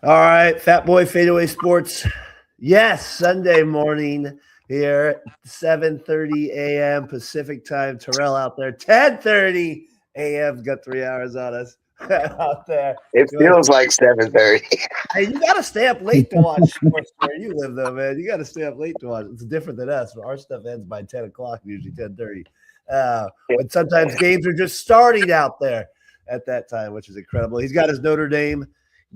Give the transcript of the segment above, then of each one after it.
All right, Fatboy FadeAway Sports. Yes, Sunday morning here, 7:30 a.m. Pacific time. Terrell out there, 10:30 a.m. Got 3 hours on us out there. It feels like 7:30. Hey, you got to stay up late to watch sports where you live, though, man. You got to stay up late to watch. It's different than us. Our stuff ends by 10 o'clock, usually 10:30. But sometimes games are just starting out there at that time, which is incredible. He's got his Notre Dame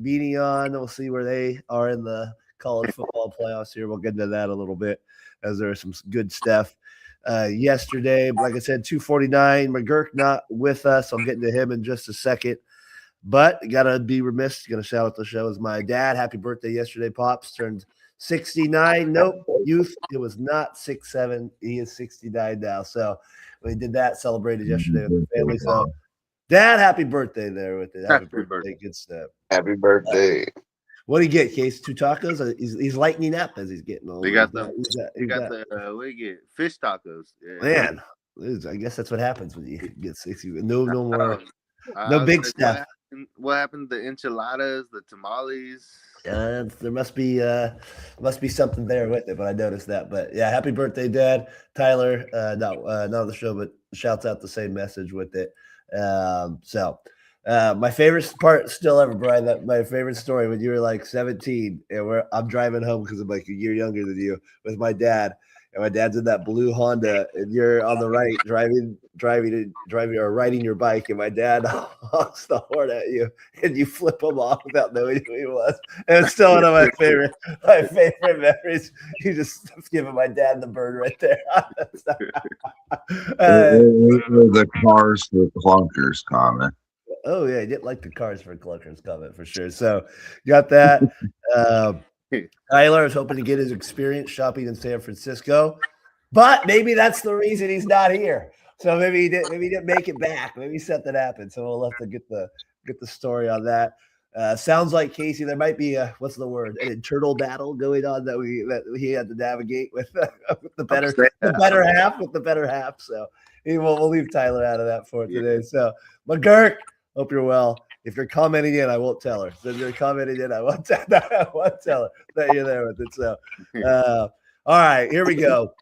beanie on. We'll see where they are in the college football playoffs here. We'll get into that a little bit as there's some good stuff. Yesterday, like I said, 249. McGurk not with us. I'll get into him in just a second. But gotta be remiss. Gonna shout out the show is my dad. Happy birthday yesterday, Pops. Turned 69. Nope, youth. It was not 6'7". He is 69 now. So we did that, celebrated yesterday with the family. So Dad, happy birthday there with it. Happy birthday. Good stuff. Happy birthday. What do you get, Case? 2 tacos? He's lightening up as he's getting older. They got the what do you get? Fish tacos. Yeah. Man, I guess that's what happens when you get 60. No more. No big stuff. What happened to the enchiladas, the tamales? There must be something there with it, but I noticed that. But yeah, happy birthday, Dad. Tyler, not on the show, but shouts out the same message with it. My favorite part still ever, Brian, that my favorite story when you were like 17 and I'm driving home because I'm like a year younger than you with my dad. And my dad's in that blue Honda, and you're on the right driving or riding your bike, and my dad honks the horn at you, and you flip him off without knowing who he was. And it's still one of my favorite memories. You just giving my dad the bird right there. The cars for clunkers comment. Oh yeah, I didn't like the cars for clunkers comment for sure. So you got that. Tyler is hoping to get his experience shopping in San Francisco, but maybe that's the reason he's not here. So maybe he didn't make it back. Maybe something happened. So we'll have to get the story on that. Sounds like Casey, there might be what's the word? An internal battle going on that he had to navigate with the better half. So we'll leave Tyler out of that for today. So McGurk, hope you're well. If you're commenting in, I won't tell her. So if you're commenting in, I won't tell her that you're there with it. So, all right, here we go.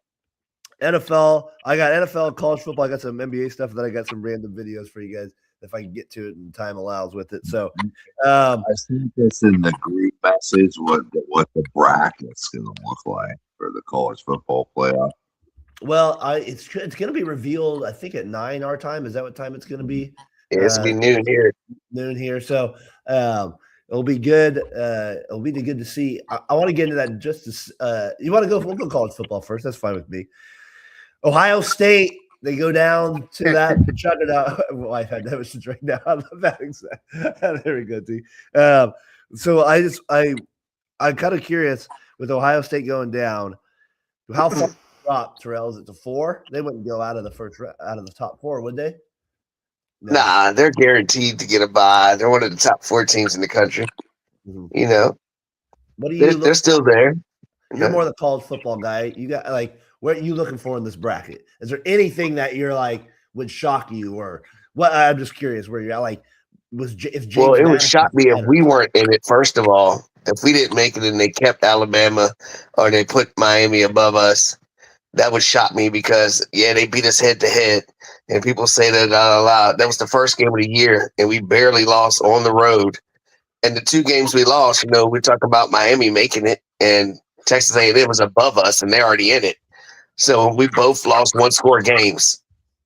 NFL. I got NFL, college football. I got some NBA stuff. Then I got some random videos for you guys if I can get to it and time allows with it. So, I sent this in the group message what the bracket's going to look like for the college football playoff. Well, it's going to be revealed. I think at 9 our time. Is that what time it's going to be? It's be noon here. Noon here. So it'll be good. It'll be good to see. I want to get into that just as you want to go. We'll go college football first. That's fine with me. Ohio State. They go down to that. Shut it out. Well, I've had deficits right now on the betting side. There we go, T. So I'm kind of curious with Ohio State going down. How far drop Terrell? Is it to 4? They wouldn't go out of the top 4, would they? No. Nah, they're guaranteed to get a bye. They're one of the top 4 teams in the country. Mm-hmm. You know, what are you? They're still there. You're more the college football guy. You got what are you looking for in this bracket? Is there anything that you're like would shock you or what? I'm just curious where you're at. Like, if James it would shock me if we weren't in it. First of all, if we didn't make it and they kept Alabama or they put Miami above us, that would shock me because they beat us head to head. And people say that not allowed. That was the first game of the year, and we barely lost on the road. And the 2 games we lost, we talk about Miami making it, and Texas A&M was above us, and they're already in it. So we both lost 1-score games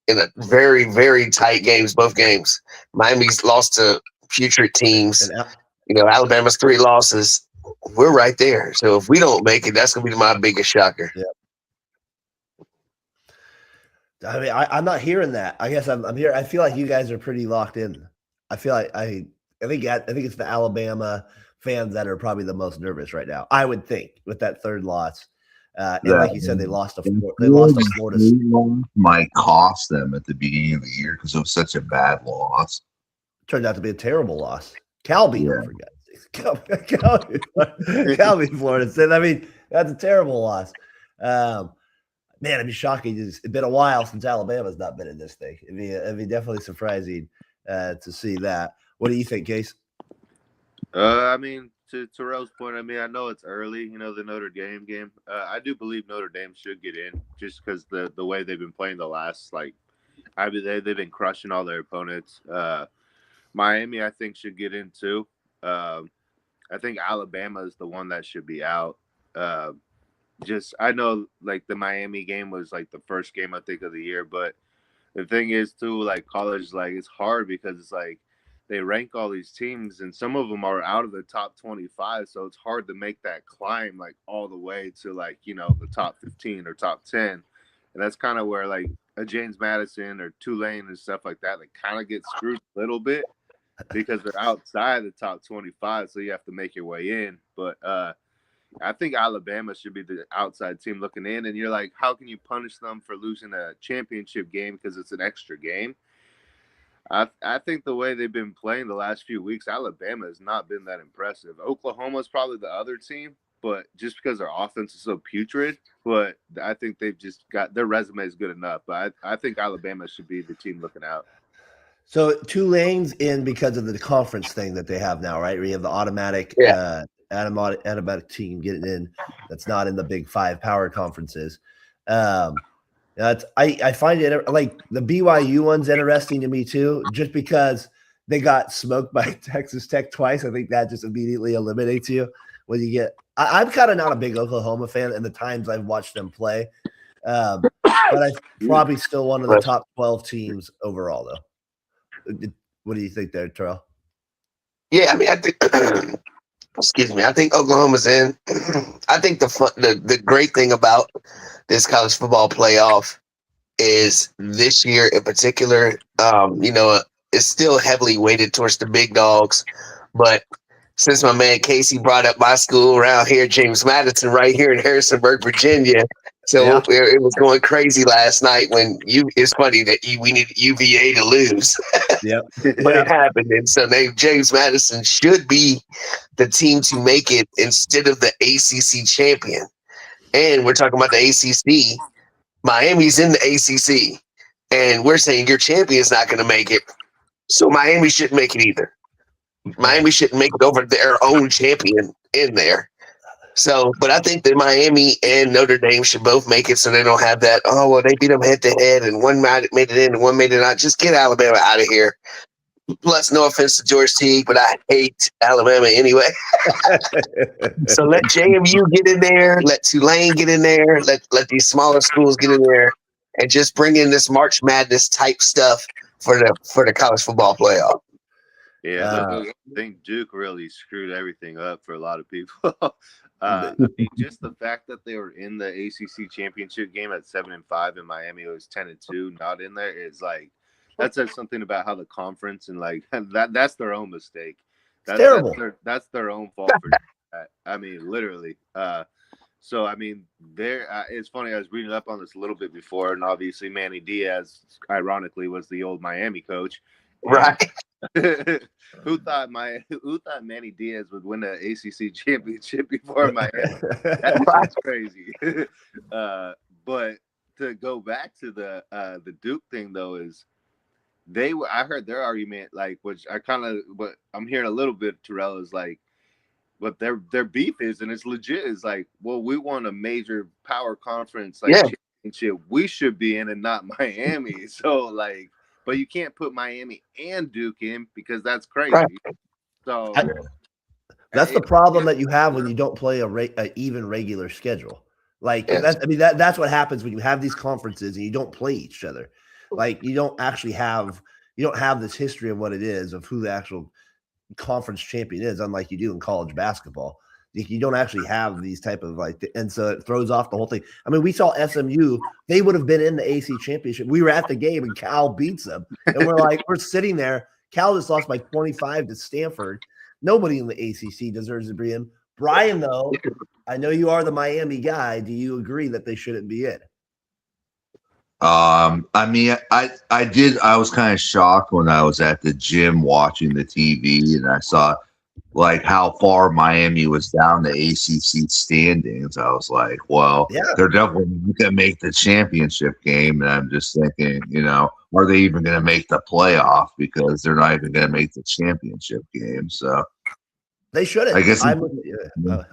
in a very, very tight games, both games. Miami's lost to putrid teams. Alabama's 3 losses. We're right there. So if we don't make it, that's going to be my biggest shocker. Yeah. I mean, I'm not hearing that. I guess I'm here. I feel like you guys are pretty locked in. I feel like I think it's the Alabama fans that are probably the most nervous right now. I would think with that 3rd loss, and like you said, they lost to Florida. Might cost them at the beginning of the year because it was such a bad loss. Turned out to be a terrible loss. Cal beat them, for God's sakes. Cal beat Florida State. I mean, that's a terrible loss. Man, it'd be shocking. It's been a while since Alabama's not been in this thing. It'd be definitely surprising to see that. What do you think, Case? I mean, to Terrell's point, I mean, I know it's early, you know, the Notre Dame game. I do believe Notre Dame should get in just because the way they've been playing the last, like, I mean, they've been crushing all their opponents. Miami, I think, should get in too. I think Alabama is the one that should be out. Uh, I know, like, the Miami game was, like, the first game, I think, of the year, but the thing is too, like college, like it's hard because it's like they rank all these teams and some of them are out of the top 25, so it's hard to make that climb like all the way to, like, you know, the top 15 or top 10. And that's kind of where like a James Madison or Tulane and stuff like that, they kind of get screwed a little bit because they're outside the top 25, so you have to make your way in. But I think Alabama should be the outside team looking in, and you're like, how can you punish them for losing a championship game because it's an extra game? I think the way they've been playing the last few weeks, Alabama has not been that impressive. Oklahoma's probably the other team, but just because their offense is so putrid. But I think they've just got their resume is good enough. But I think Alabama should be the team looking out. So Tulane's in because of the conference thing that they have now, right? Where you have the automatic automatic team getting in that's not in the big 5 power conferences. I find it like the BYU one's interesting to me too, just because they got smoked by Texas Tech twice. I think that just immediately eliminates you when you get. I'm kind of not a big Oklahoma fan, and the times I've watched them play, but I probably still one of the top 12 teams overall, though. What do you think there, Terrell? Yeah, I mean, I think. Excuse me. I think Oklahoma's in. I think the great thing about this college football playoff is this year in particular, you know, it's still heavily weighted towards the big dogs. But since my man Casey brought up my school around here, James Madison, right here in Harrisonburg, Virginia. So it was going crazy last night when it's funny that we needed UVA to lose. Yep. But it happened. And so James Madison should be the team to make it instead of the ACC champion. And we're talking about the ACC. Miami's in the ACC. And we're saying your champion's not going to make it. So Miami shouldn't make it either. Miami shouldn't make it over their own champion in there. So, but I think that Miami and Notre Dame should both make it so they don't have that, oh, well, they beat them head to head and one made it in and one made it out. Just get Alabama out of here. Plus, no offense to George Teague, but I hate Alabama anyway. So let JMU get in there. Let Tulane get in there. Let these smaller schools get in there. And just bring in this March Madness type stuff for the college football playoff. Yeah, I think Duke really screwed everything up for a lot of people. I mean, just the fact that they were in the ACC championship game at 7-5 and Miami was 10-2, not in there, is like that says something about how the conference and like that's their own mistake. That's terrible. That's their own fault for that. I mean, literally. So I mean, it's funny. I was reading up on this a little bit before, and obviously Manny Diaz, ironically, was the old Miami coach. Right. Who thought Manny Diaz would win the ACC championship before Miami? That's crazy. But to go back to the Duke thing though, is I heard their argument, like, which what I'm hearing a little bit, Terrell, is like, what their beef is, and it's legit, is like, well, we won a major power conference championship, we should be in and not Miami. So like, but you can't put Miami and Duke in because that's crazy. Right. So that's the problem that you have when you don't play a even regular schedule. Like that's what happens when you have these conferences and you don't play each other. Like you don't have this history of what it is, of who the actual conference champion is, unlike you do in college basketball. You don't actually have these type of and so it throws off the whole thing. I mean, we saw SMU; they would have been in the AC championship. We were at the game and Cal beats them, and we're sitting there. Cal just lost by 25 to Stanford. Nobody in the ACC deserves to be in. Brian, though, I know you are the Miami guy. Do you agree that they shouldn't be in? I mean, I did. I was kind of shocked when I was at the gym watching the TV and I saw like how far Miami was down the ACC standings. I was like, well, they're definitely going to make the championship game. And I'm just thinking, are they even going to make the playoff? Because they're not even going to make the championship game. So They shouldn't. I guess I'm with you.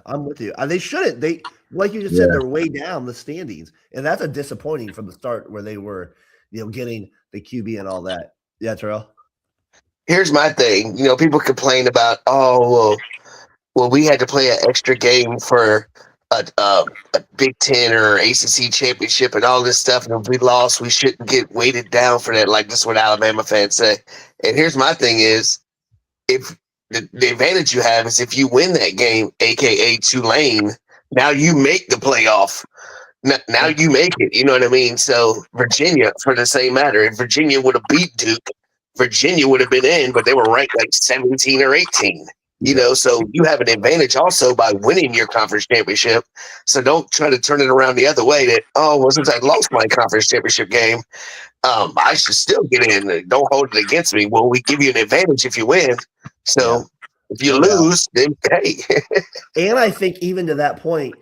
I'm with you. They shouldn't. They, like you just said, they're way down the standings, and that's a disappointing from the start where they were, getting the QB and all that. Yeah, Terrell. Here's my thing. People complain about, well, we had to play an extra game for a Big Ten or ACC championship and all this stuff, and if we lost, we shouldn't get weighted down for that. Like, this is what Alabama fans say. And here's my thing is, if the advantage you have is if you win that game, aka Tulane, now you make the playoff. Now you make it. You know what I mean? So Virginia, for the same matter, if Virginia would have beat Duke, Virginia would have been in, but they were ranked like 17 or 18. So you have an advantage also by winning your conference championship. So don't try to turn it around the other way that, well, since I lost my conference championship game, I should still get in. Don't hold it against me. Well, we give you an advantage if you win. So if you lose, then hey. And I think even to that point,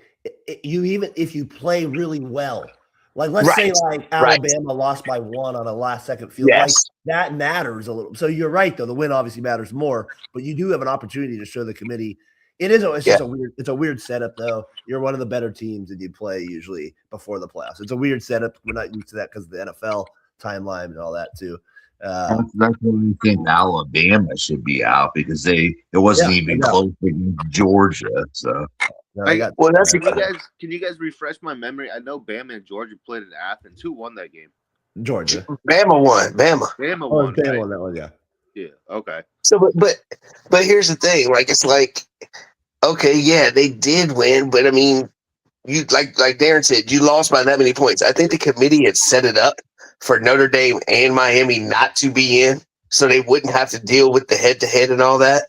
even if you play really well, like let's say like Alabama lost by 1 on a last second field, like that matters a little. So you're right though, the win obviously matters more, but you do have an opportunity to show the committee. It's just a weird setup though. You're one of the better teams that you play usually before the playoffs. It's a weird setup. We're not used to that because of the NFL timeline and all that too. That's why I think Alabama should be out because it wasn't even close against Georgia. So can you guys refresh my memory? I know Bama and Georgia played at Athens. Who won that game? Georgia. Bama won. Bama won. Bama won that one. Yeah. Okay. So, but here's the thing. Like, it's like, okay, yeah, they did win, but I mean, you like Darren said, you lost by that many points. I think the committee had set it up for Notre Dame and Miami not to be in, so they wouldn't have to deal with the head-to-head and all that.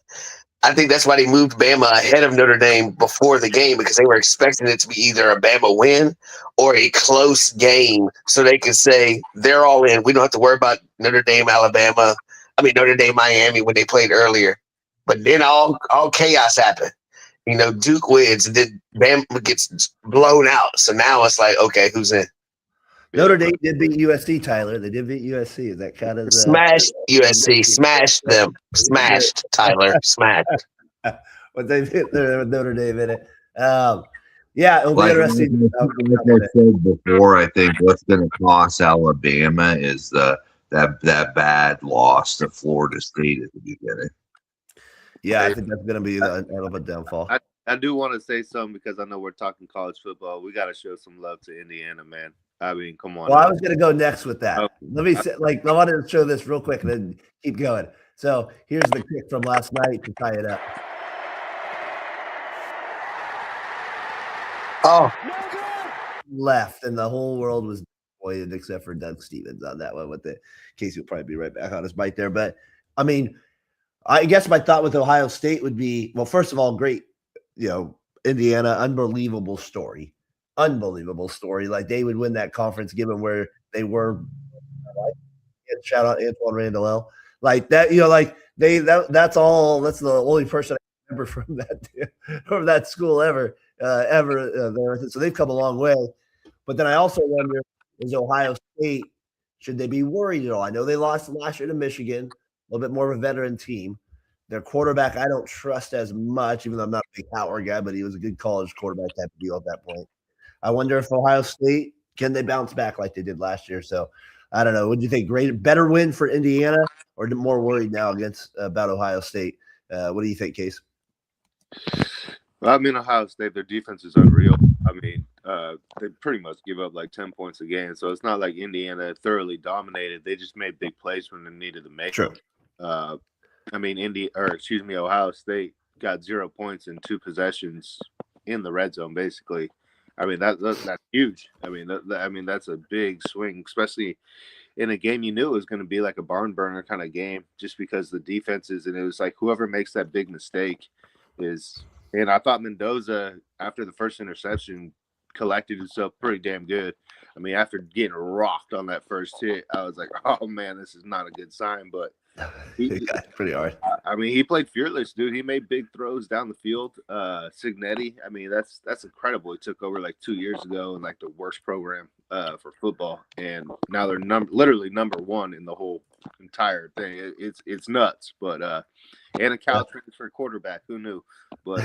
I think that's why they moved Bama ahead of Notre Dame before the game, because they were expecting it to be either a Bama win or a close game, so they could say they're all in. We don't have to worry about Notre Dame, Miami when they played earlier. But then all chaos happened. Duke wins, and then Bama gets blown out. So now it's like, okay, who's in? Notre Dame did beat USC, Tyler. They did beat USC. Is that kind of smashed USC? Smashed them. Smashed Tyler. Smashed. But they hit Notre Dame in it. It'll be interesting. Like I said before, I think what's going to cost Alabama is that bad loss to Florida State at the beginning. Yeah, I think that's going to be a hell of a downfall. I do want to say something because I know we're talking college football. We got to show some love to Indiana, man. I mean, come on. Well, I was going to go next with that. Let me say, I wanted to show this real quick and then keep going. So here's the kick from last night to tie it up. Oh, left, and the whole world was disappointed except for Doug Stevens on that one. With the Casey will probably be right back on his bike there, but I mean, I guess my thought with Ohio State would be, well, first of all, great, Indiana, unbelievable story. Like they would win that conference given where they were. Shout out Antoine Randall. Like that, that's all. That's the only person I remember from that school ever. So they've come a long way. But then I also wonder, is Ohio State, should they be worried at all? I know they lost last year to Michigan, a little bit more of a veteran team. Their quarterback, I don't trust as much, even though I'm not a big Howard guy, but he was a good college quarterback type of deal at that point. I wonder if Ohio State, can they bounce back like they did last year? So I don't know. What do you think? Better win for Indiana, or more worried now about Ohio State? What do you think, Case? Well, I mean, Ohio State, their defense is unreal. I mean, they pretty much give up like 10 points a game. So it's not like Indiana thoroughly dominated. They just made big plays when they needed to make them. I mean, Ohio State got 0 points in 2 possessions in the red zone, basically. I mean, that's huge. I mean, that's a big swing, especially in a game you knew it was going to be like a barn burner kind of game, just because the defenses, and it was like whoever makes that big mistake is. And I thought Mendoza, after the first interception, collected himself pretty damn good. I mean, after getting rocked on that first hit, I was like, oh man, this is not a good sign. But Yeah, pretty hard. I mean, he played fearless, dude. He made big throws down the field. Signetti, I mean, that's incredible. He took over like 2 years ago in like the worst program for football, and now they're literally number one in the whole entire thing. It's nuts, but and a Cal transfer quarterback, who knew? But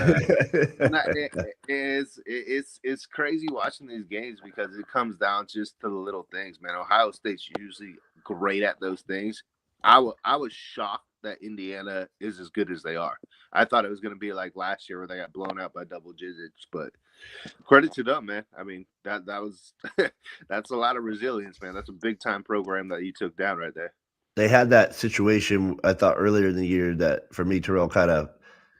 it's crazy watching these games because it comes down just to the little things, man. Ohio State's usually great at those things. I was shocked that Indiana is as good as they are. I thought it was going to be like last year where they got blown out by double digits, but credit to them, man. I mean, that was that's a lot of resilience, man. That's a big time program that you took down right there. They had that situation, I thought, earlier in the year that, for me, Terrell, kind of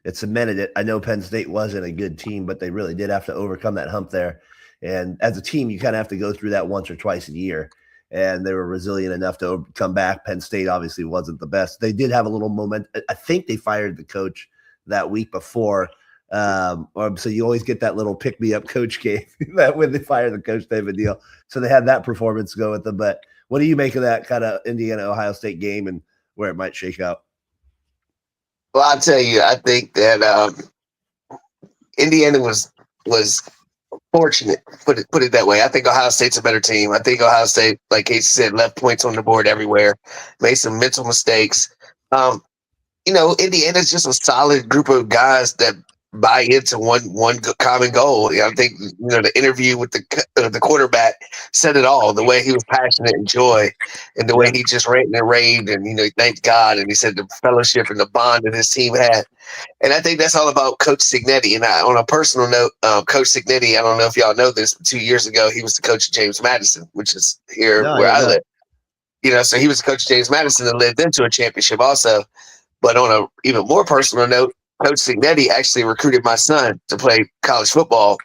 it cemented it. I know Penn State wasn't a good team, but they really did have to overcome that hump there. And as a team, you kind of have to go through that once or twice a year. And they were resilient enough to come back. Penn State obviously wasn't the best. They did have a little moment. I think they fired the coach that week before. So you always get that little pick-me-up coach game that when they fire the coach type of deal. So they had that performance go with them. But what do you make of that kind of Indiana-Ohio State game and where it might shake out? Well, I'll tell you, I think that Indiana was fortunate, put it that way. I think Ohio State's a better team. I think Ohio State, like Casey said, left points on the board everywhere, made some mental mistakes. Indiana's just a solid group of guys that buy into one common goal. I think the interview with the quarterback said it all. The way he was passionate and joy, and the way he just ranted and raved, and he thanked God, and he said the fellowship and the bond that his team had. And I think that's all about Coach Signetti. And on a personal note, Coach Signetti, I don't know if y'all know this, but 2 years ago he was the coach of James Madison, which is here where I live. So he was the coach of James Madison and led them to a championship also. But on a even more personal note, Coach Signetti actually recruited my son to play college football.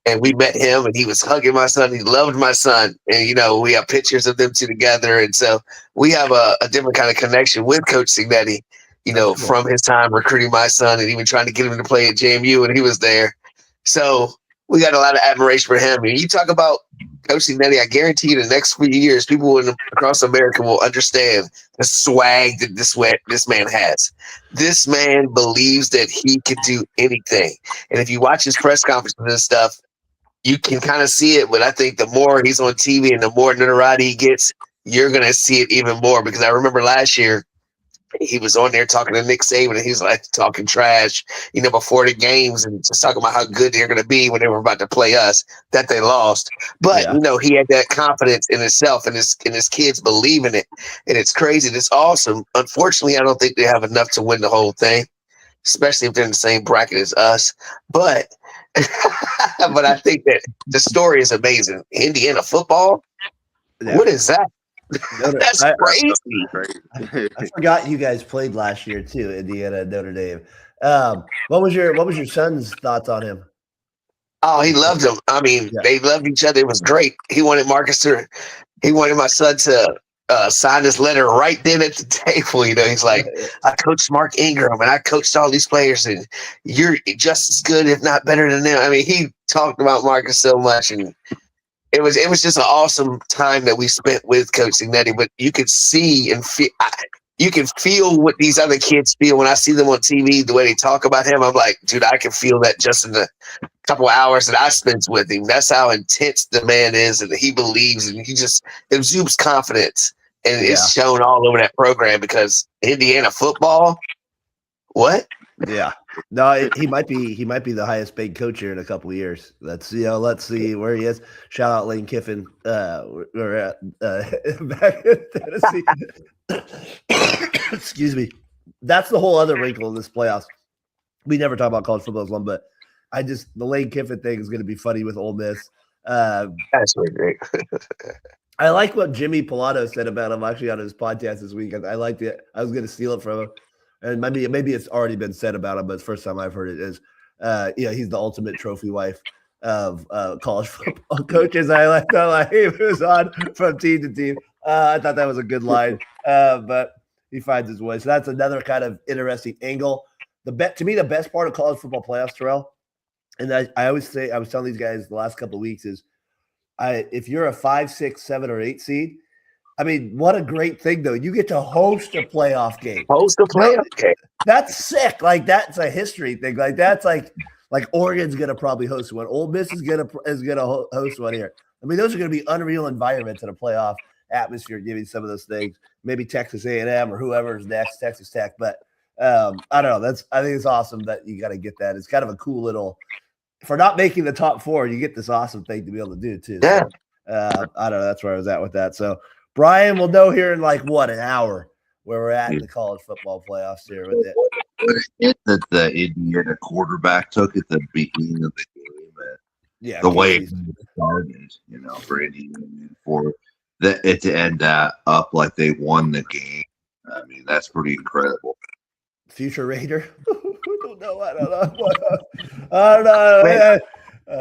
And we met him, and he was hugging my son. He loved my son. And, we have pictures of them two together. And so we have a different kind of connection with Coach Signetti, from his time recruiting my son and even trying to get him to play at JMU when he was there. So we got a lot of admiration for him. And you talk about Coach Signetti, I guarantee you the next few years, people across America will understand the swag that this man has. This man believes that he can do anything. And if you watch his press conferences and stuff, you can kind of see it. But I think the more he's on TV and the more notoriety he gets, you're going to see it even more. Because I remember last year, he was on there talking to Nick Saban, and he's like talking trash, before the games and just talking about how good they're going to be when they were about to play us, that they lost. But, he had that confidence in himself and his kids believe in it. And it's crazy. It's awesome. Unfortunately, I don't think they have enough to win the whole thing, especially if they're in the same bracket as us. But, but I think that the story is amazing. Indiana football? Yeah. What is that? That's crazy. I forgot you guys played last year too, Indiana and Notre Dame. What was your son's thoughts on him? Oh, he loved him. I mean, they loved each other. It was great. He wanted my son to sign his letter right then at the table. He's like, I coached Mark Ingram and I coached all these players, and you're just as good, if not better than them. I mean, he talked about Marcus so much, and it was just an awesome time that we spent with Coach Signetti. But you could see and feel, you can feel what these other kids feel when I see them on TV. The way they talk about him, I'm like, dude, I can feel that just in the couple of hours that I spent with him. That's how intense the man is, and he believes, and he just exudes confidence, and it's shown all over that program. Because Indiana football, what? Yeah. No, he might be the highest paid coach here in a couple of years. Let's see where he is. Shout out Lane Kiffin. We're at back in Tennessee. Excuse me. That's the whole other wrinkle in this playoffs. We never talk about college football as one, but the Lane Kiffin thing is going to be funny with Ole Miss. That's really great. I like what Jimmy Pilato said about him actually on his podcast this week. I liked it. I was going to steal it from him. And maybe it's already been said about him, but it's the first time I've heard it is, he's the ultimate trophy wife of college football coaches. I like that. He was on from team to team. I thought that was a good line, but he finds his way. So that's another kind of interesting angle. To me, the best part of college football playoffs, Terrell, and I always say, I was telling these guys the last couple of weeks is, if you're a 5, 6, 7, or 8 seed, I mean, what a great thing, though. You get to host a playoff game. Host a playoff game. That's sick. Like, that's a history thing. Like, that's like Oregon's going to probably host one. Ole Miss is going to host one here. I mean, those are going to be unreal environments in a playoff atmosphere, giving some of those things. Maybe Texas A&M or whoever's next, Texas Tech. But I don't know. I think it's awesome that you got to get that. It's kind of a cool little – for not making the top four, you get this awesome thing to be able to do, too. Yeah. So, I don't know. That's where I was at with that. So, Brian will know here in an hour where we're at in the college football playoffs here with it. What a hit that the Indiana quarterback took at the beginning of the game. Yeah, the way it started, for Indiana, for it to end up like they won the game. I mean, that's pretty incredible. Future Raider. I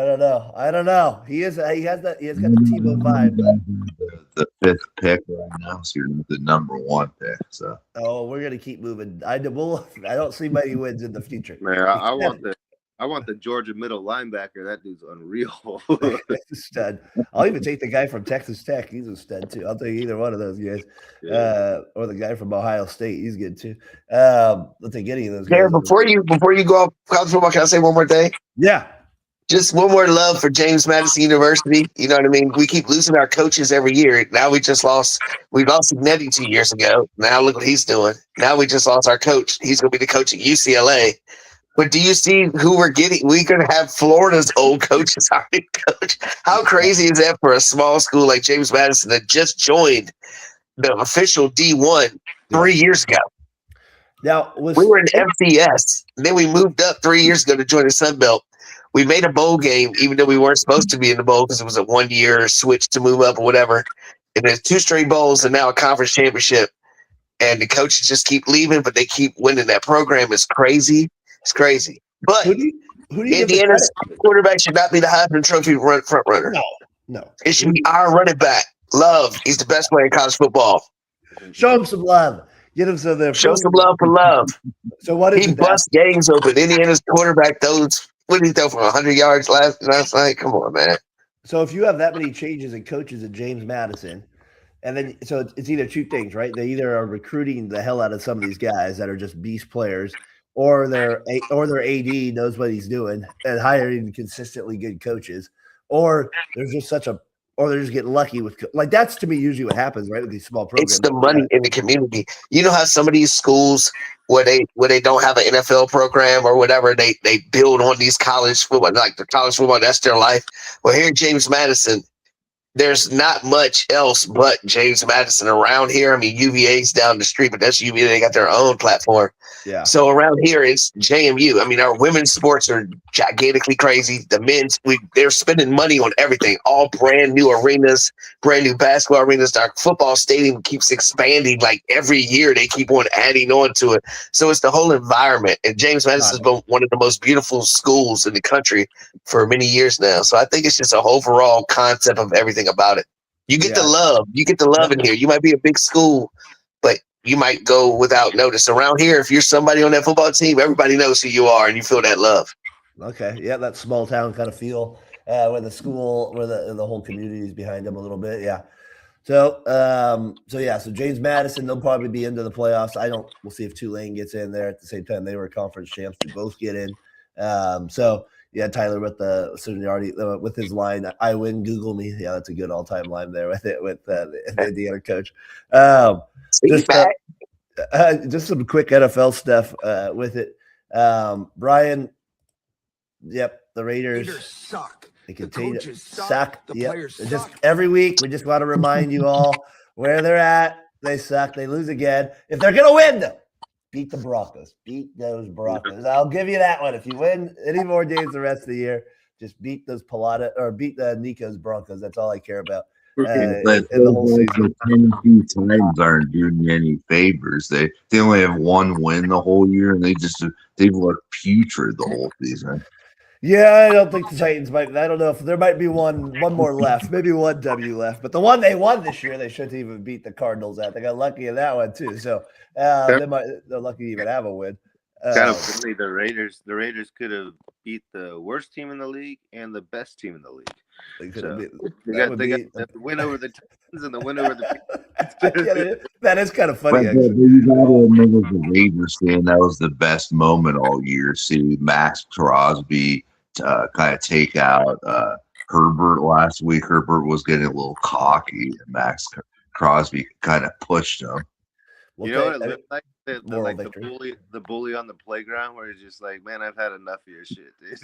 don't know. He has got the Tebow vibe. The fifth pick right now, so you're the number one pick. So we're gonna keep moving. I don't see many wins in the future. Man, I want the Georgia middle linebacker. That dude's unreal. Stud. I'll even take the guy from Texas Tech. He's a stud too. I'll take either one of those guys. Yeah. Or the guy from Ohio State. He's good too. I'll take any of those guys. Before you go off college football, can I say one more thing? Yeah. Just one more love for James Madison University. You know what I mean? We keep losing our coaches every year. Now we lost Signetti 2 years ago. Now look what he's doing. Now we just lost our coach. He's going to be the coach at UCLA. But do you see who we're getting? We could have Florida's old coaches already coach. How crazy is that for a small school like James Madison that just joined the official D1 3 years ago? Now we were in FCS. Then we moved up 3 years ago to join the Sun Belt. We made a bowl game, even though we weren't supposed to be in the bowl because it was a 1 year switch to move up or whatever. And there's 2 straight bowls and now a conference championship. And the coaches just keep leaving, but they keep winning. That program is crazy. It's crazy. But who do you Indiana's quarterback should not be the Heisman Trophy front runner. No. It should be our running back. Love. He's the best player in college football. Show him some love. Get him Show some love for love. So what is he busts games open? Indiana's quarterback throws. What did he throw for 100 yards last night? Come on, man. So if you have that many changes in coaches at James Madison, and then so it's either 2 things, right? They either are recruiting the hell out of some of these guys that are just beast players, or their AD knows what he's doing and hiring consistently good coaches, or they're just getting lucky with that's to me usually what happens, right, with these small programs. It's the money in the community. You know how some of these schools where they don't have an NFL program or whatever, they build on these college football, like the college football, that's their life. Well, here in James Madison, there's not much else but James Madison around here. I mean, UVA's down the street, but that's UVA. They got their own platform. Yeah. So around here, it's JMU. I mean, our women's sports are gigantically crazy. The men's, they're spending money on everything. All brand new arenas, brand new basketball arenas. Our football stadium keeps expanding. Like every year, they keep on adding on to it. So it's the whole environment. And James Madison has been one of the most beautiful schools in the country for many years now. So I think it's just an overall concept of everything about it. You get the love. You get the love in here. You might be a big school, but you might go without notice. Around here, if you're somebody on that football team, everybody knows who you are and you feel that love. Okay. Yeah, that small town kind of feel where the school, where the whole community is behind them a little bit. Yeah. So James Madison, they'll probably be into the playoffs. We'll see if Tulane gets in there at the same time. They were conference champs. They both get in. Yeah, Tyler with the seniority with his line. I win. Google me. Yeah, that's a good all-time line there with the Indiana coach. Just some quick NFL stuff with it. Brian. Yep, the Raiders suck. They continue to suck. The Yep. players suck. Just every week, we just want to remind you all where they're at. They suck. They lose again. If they're gonna win, though, beat the Broncos. Beat those Broncos. I'll give you that one. If you win any more games the rest of the year, just beat those beat the Nico's Broncos. That's all I care about. The whole season. Tennessee Titans aren't doing you any favors. They only have 1 win the whole year, and they've looked putrid the whole season. Yeah, I don't think the Titans might. I don't know if there might be one more left, maybe 1 W left. But the one they won this year, they shouldn't even beat the Cardinals at. They got lucky in that one too. So they're lucky to even have a win. Kind of funny. The Raiders could have beat the worst team in the league and the best team in the league. Like, So they got would the win over the Titans and the win over the that is kind of funny, But actually. you gotta admit, as a Raiders fan, that was the best moment all year. See Max Crosby kind of take out Herbert last week. Herbert was getting a little cocky, and Max Crosby kind of pushed him. You know what it looked like? Moral The victory. bully on the playground, where he's just like, "Man, I've had enough of your shit." Dude.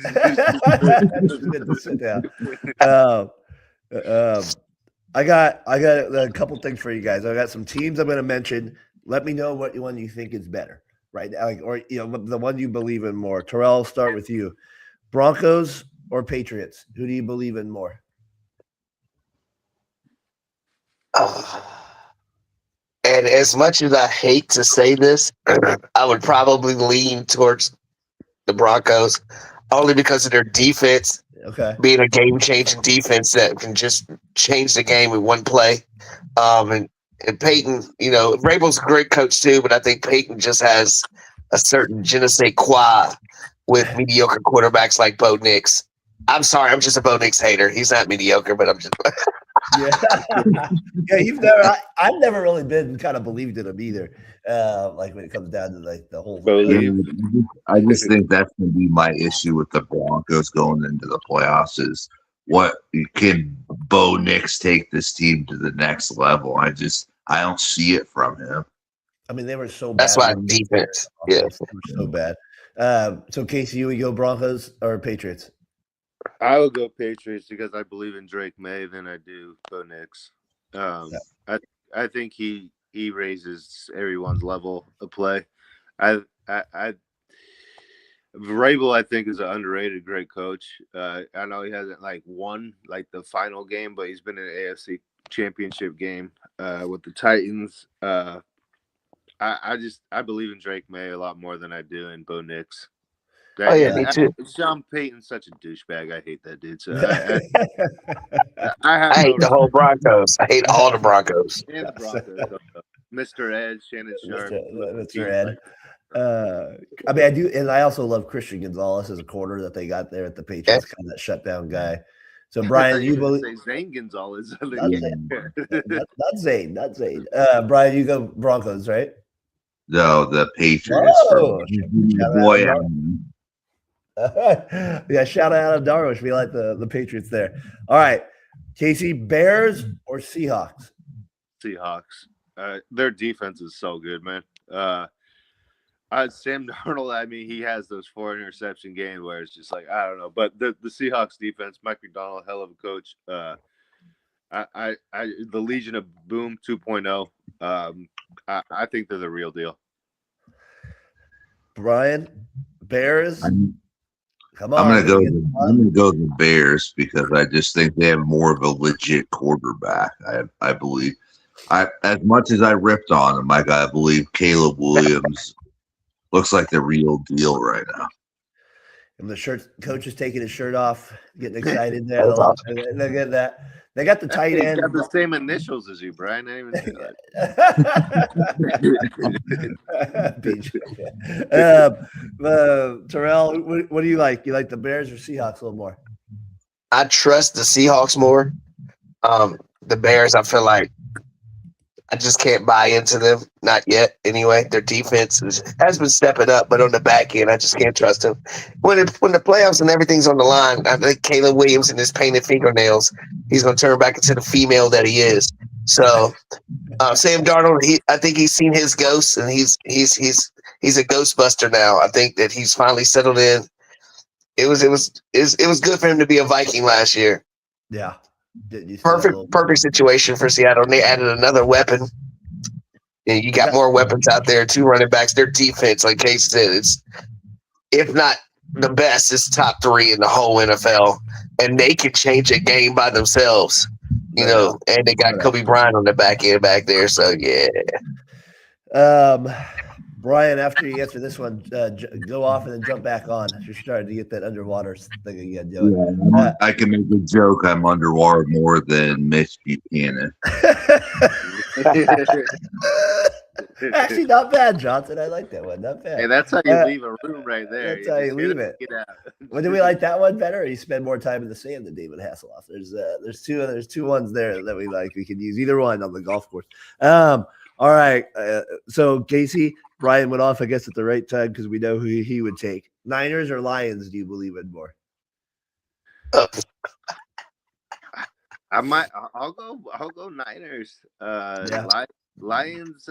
Just good to sit down. I got a couple things for you guys. I got some teams I'm going to mention. Let me know what one you think is better right now, or the one you believe in more. Terrell, I'll start with you. Broncos or Patriots? Who do you believe in more? And as much as I hate to say this, I would probably lean towards the Broncos, only because of their defense. Okay. Being a game-changing defense that can just change the game with one play. And Peyton, Vrabel's a great coach too, but I think Peyton just has a certain je ne sais quoi with mediocre quarterbacks like Bo Nix. I'm sorry, I'm just a Bo Nix hater. He's not mediocre, but I'm just yeah. I've never really been kind of believed in him either. Like when it comes down to like the whole. I just think that's going to be my issue with the Broncos going into the playoffs is what can Bo Nix take this team to the next level? I don't see it from him. I mean, they were so bad. That's why defense. Yeah, they were so bad. So Casey, you would go Broncos or Patriots? I would go Patriots because I believe in Drake May than I do Bo Nix. I think he raises everyone's level of play. Vrabel, I think, is an underrated great coach. I know he hasn't won the final game, but he's been in an AFC championship game with the Titans. I believe in Drake May a lot more than I do in Bo Nix. Me too. Sean Payton's such a douchebag. I hate that dude. So I hate the whole Broncos. I hate all the Broncos. And the Broncos. Mr. Ed, Shannon Sharp, Mr. Ed. I mean, I do, and I also love Christian Gonzalez as a corner that they got there at the Patriots, kind of that shutdown guy. So Brian, you believe Zane Gonzalez? Not Zane. Brian, you go Broncos, right? No, the Patriots. Boy, yeah, shout out to Darvish. We like the Patriots there. All right, Casey, Bears or Seahawks? Seahawks. Their defense is so good, man. Sam Darnold, I mean, he has those 4 interception games where it's just I don't know. But the Seahawks defense, Mike McDonald, hell of a coach. The Legion of Boom 2.0. I think they're the real deal. Brian, Bears. Come on. I'm gonna go the Bears because I just think they have more of a legit quarterback. I believe. As much as I ripped on him, I believe Caleb Williams looks like the real deal right now. And the coach is taking his shirt off, getting excited there. Look at that. They got the tight end. Got the same initials as you, Brian. I didn't even see that. Terrell, what do you like? You like the Bears or Seahawks a little more? I trust the Seahawks more. The Bears, I feel like I just can't buy into them. Not yet, anyway. Their defense has been stepping up, but on the back end, I just can't trust them. When the playoffs and everything's on the line, I think Caleb Williams and his painted fingernails, he's going to turn back into the female that he is. So Sam Darnold, I think he's seen his ghosts, and he's a ghostbuster now. I think that he's finally settled in. It was good for him to be a Viking last year. Yeah. Perfect situation for Seattle. And they added another weapon. And you got more weapons out there, 2 running backs. Their defense, like Case said, it's if not the best, it's top 3 in the whole NFL. And they can change a game by themselves. And they got Kobe Bryant on the back end back there. So yeah. Brian, after you answer this one, go off and then jump back on. You're starting to get that underwater thing again. Yeah, I can make a joke. I'm underwater more than Mitch Buchanan. Actually, not bad, Johnson. I like that one. Not bad. Hey, that's how you leave a room right there. That's how you just hit leave him it. and Get out. Well, do we like that one better, or you spend more time in the sand than David Hasselhoff? There's two ones there that we like. We can use either one on the golf course. All right. So Casey, Brian went off, I guess, at the right time because we know who he would take. Niners or Lions? Do you believe in more? I'll go Niners. Lions.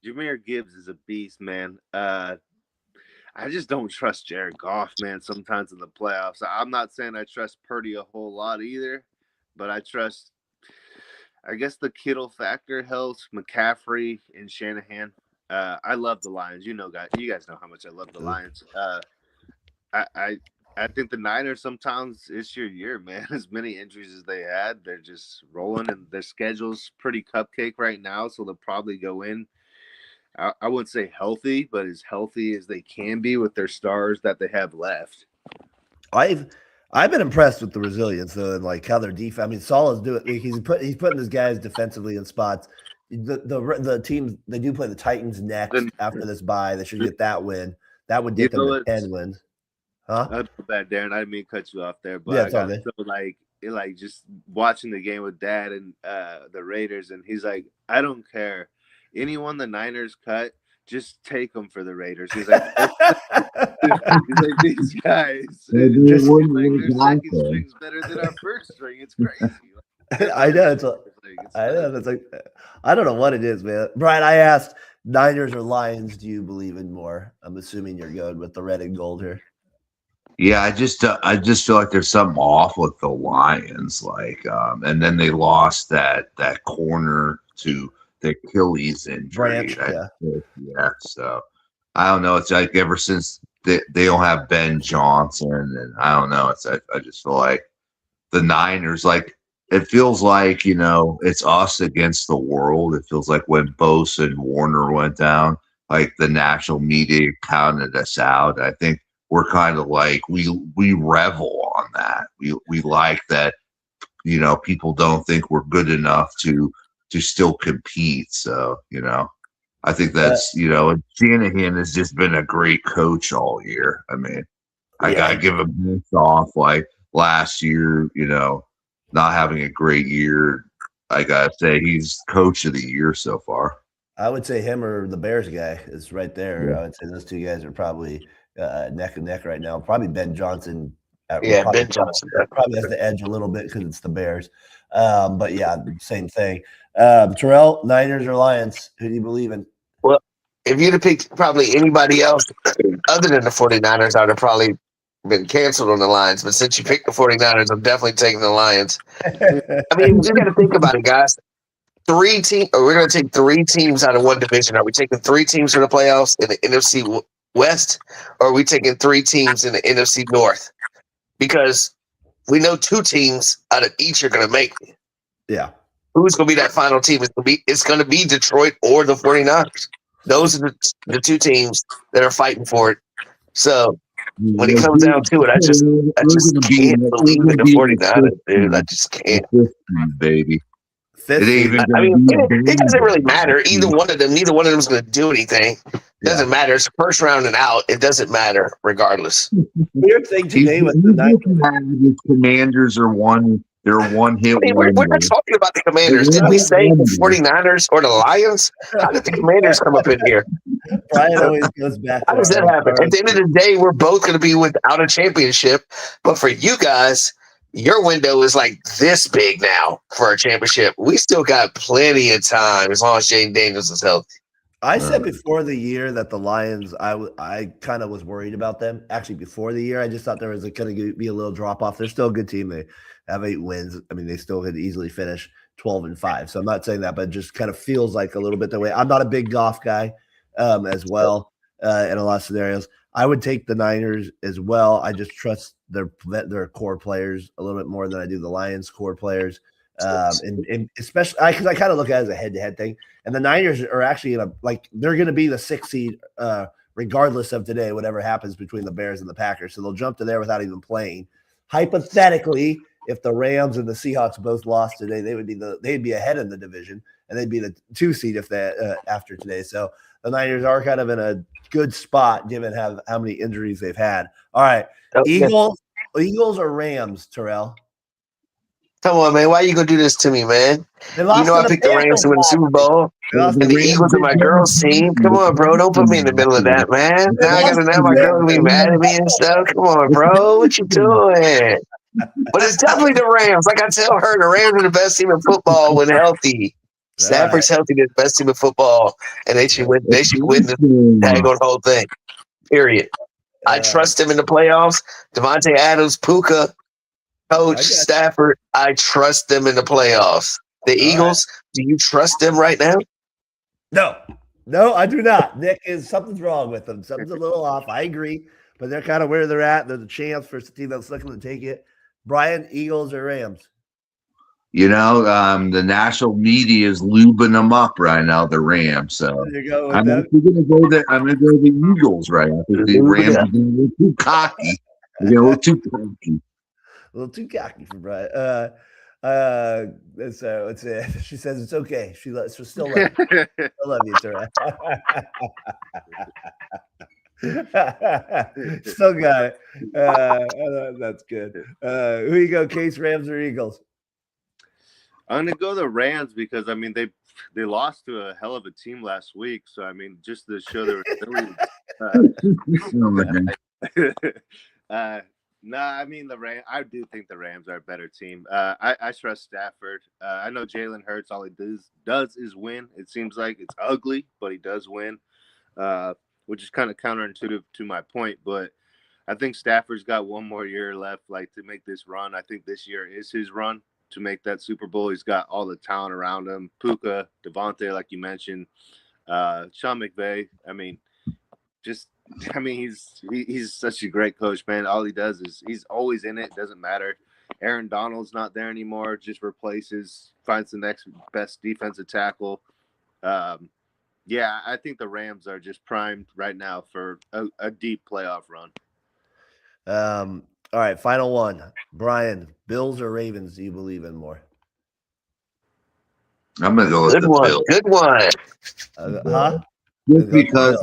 Jahmyr Gibbs is a beast, man. I just don't trust Jared Goff, man. Sometimes in the playoffs, I'm not saying I trust Purdy a whole lot either, but I trust. I guess the Kittle factor helps McCaffrey and Shanahan. I love the Lions. You guys know how much I love the Lions. I think the Niners, sometimes it's your year, man. As many injuries as they had, they're just rolling, and their schedule's pretty cupcake right now, so they'll probably go in. I wouldn't say healthy, but as healthy as they can be with their stars that they have left. I've been impressed with the resilience though, and like how their defense. I mean, Saul is doing. He's putting his guys defensively in spots. The teams, they do play the Titans next after this bye. They should get that win. That would get them to 10 wins. Huh? I feel bad, Darren. I didn't mean to cut you off there, but yeah, I got so like just watching the game with Dad and the Raiders, and he's like, I don't care. Anyone the Niners cut, just take them for the Raiders. He's like, these guys. Their second string's better than our first string. It's crazy. I know. That's like, I don't know what it is, man. Brian, I asked Niners or Lions, do you believe in more? I'm assuming you're going with the red and gold here. Yeah, I just feel like there's something off with the Lions, and then they lost that corner to the Achilles injury. Yeah. So I don't know. It's like ever since they don't have Ben Johnson, and I don't know. I just feel like the Niners, it feels like, it's us against the world. It feels like when Bosa and Warner went down, like the national media counted us out. I think we're kind of like we revel on that. We like that, people don't think we're good enough to still compete. So, I think that's, Shanahan has just been a great coach all year. I mean, I got to give him this off. Like last year, not having a great year, I got to say he's coach of the year so far. I would say him or the Bears guy is right there. Yeah. I would say those two guys are probably neck and neck right now. Probably Ben Johnson. Ben Johnson probably has the edge a little bit because it's the Bears. But yeah, same thing. Terrell, Niners or Lions? Who do you believe in? Well, if you'd have picked probably anybody else other than the 49ers, I would have probably been canceled on the Lions. But since you picked the 49ers, I'm definitely taking the Lions. I mean, you got to think about it, guys. We're going to take 3 teams out of one division. Are we taking 3 teams for the playoffs in the NFC West, or are we taking 3 teams in the NFC North? Because we know 2 teams out of each are going to make it. Yeah. Who's going to be that final team? It's going to be Detroit or the 49ers. Those are the 2 teams that are fighting for it. So when it comes down to it, I just can't believe in the 49ers, dude. I just can't. Baby. It doesn't really matter. Neither one of them is going to do anything. It doesn't matter. It's first round and out. It doesn't matter regardless. Weird thing today with the Niners. Commanders are they're one hit. We're not talking about the Commanders. Did we say the 49ers or the Lions? How did the Commanders come up in here? Brian always goes back. How does that happen? At the end of the day, we're both going to be without a championship. But for you guys, your window is like this big now for a championship. We still got plenty of time as long as Jaden Daniels is healthy. I said before the year that the Lions, I kind of was worried about them. Actually, before the year, I just thought there was going to be a little drop off. They're still a good team. They have 8 wins. I mean, they still could easily finish 12-5. So I'm not saying that, but it just kind of feels like a little bit the way. I'm not a big golf guy as well in a lot of scenarios. I would take the Niners as well. I just trust their core players a little bit more than I do the Lions core players. And especially because I kind of look at it as a head-to-head thing. And the Niners are actually they're going to be the 6th seed regardless of today, whatever happens between the Bears and the Packers. So they'll jump to there without even playing. Hypothetically, if the Rams and the Seahawks both lost today, they'd be ahead in the division, and they'd be the 2 seed if that after today. So the Niners are kind of in a good spot given how many injuries they've had. All right, Eagles or Rams, Terrell? Come on, man. Why you gonna do this to me, man? They lost You know to I the picked the Rams to win the Panthers Super last week. Bowl. They lost And to the Eagles are my girls' team. Come on, bro. Don't put me in the middle of that, man. They Now I lost gotta to know my girls the gonna be mad at me and stuff. Come on, bro. What you doing? But it's definitely the Rams. Like I tell her, the Rams are the best team in football when healthy. Stafford's healthy, they're the best team in football, and they should win. They should win the tag on whole thing. Period. I trust them in the playoffs. Devontae Adams, Puka, Coach Stafford. I trust them in the playoffs. The Eagles. Do you trust them right now? No, I do not. Nick, something's wrong with them. Something's a little off. I agree, but they're kind of where they're at. There's a chance for a team that's looking to take it. Brian, Eagles or Rams? You know, the national media is lubing them up right now, the Rams. So I'm actually going to go there. I'm going to go to the Eagles right now. I think the Rams are getting a little too cocky. They're getting a little too cocky. A little too cocky for Brian. Let's say she says it's okay. She'll still love you. I love you, Tara. Still got it. That's good. Who you go, Case, Rams or Eagles? I'm gonna go the Rams because I mean they lost to a hell of a team last week. So I mean just to show their resilience. No, I mean the Rams. I do think the Rams are a better team. I trust Stafford. I know Jalen Hurts. All he does is win. It seems like it's ugly, but he does win, which is kind of counterintuitive to my point. But I think Stafford's got one more year left, like to make this run. I think this year is his run to make that Super Bowl. He's got all the talent around him. Puka, Devontae, like you mentioned, Sean McVay. He's such a great coach, man. All he does is he's always in it. Doesn't matter. Aaron Donald's not there anymore. Just replaces, finds the next best defensive tackle. I think the Rams are just primed right now for a deep playoff run. All right, final one. Brian, Bills or Ravens do you believe in more? I'm going to go with the Bills. Good one. Just because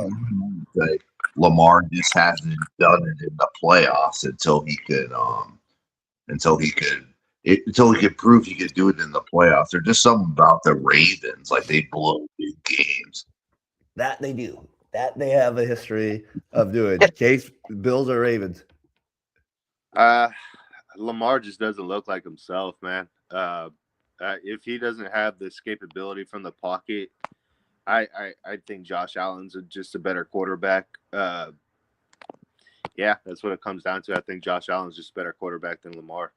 like Lamar just hasn't done it in the playoffs until he could prove he could do it in the playoffs. There's just something about the Ravens, like they blow big games. That they do. That they have a history of doing. Case, Bills or Ravens? Lamar just doesn't look like himself, man. If he doesn't have the escapability from the pocket, I think Josh Allen's just a better quarterback. That's what it comes down to. I think Josh Allen's just a better quarterback than Lamar.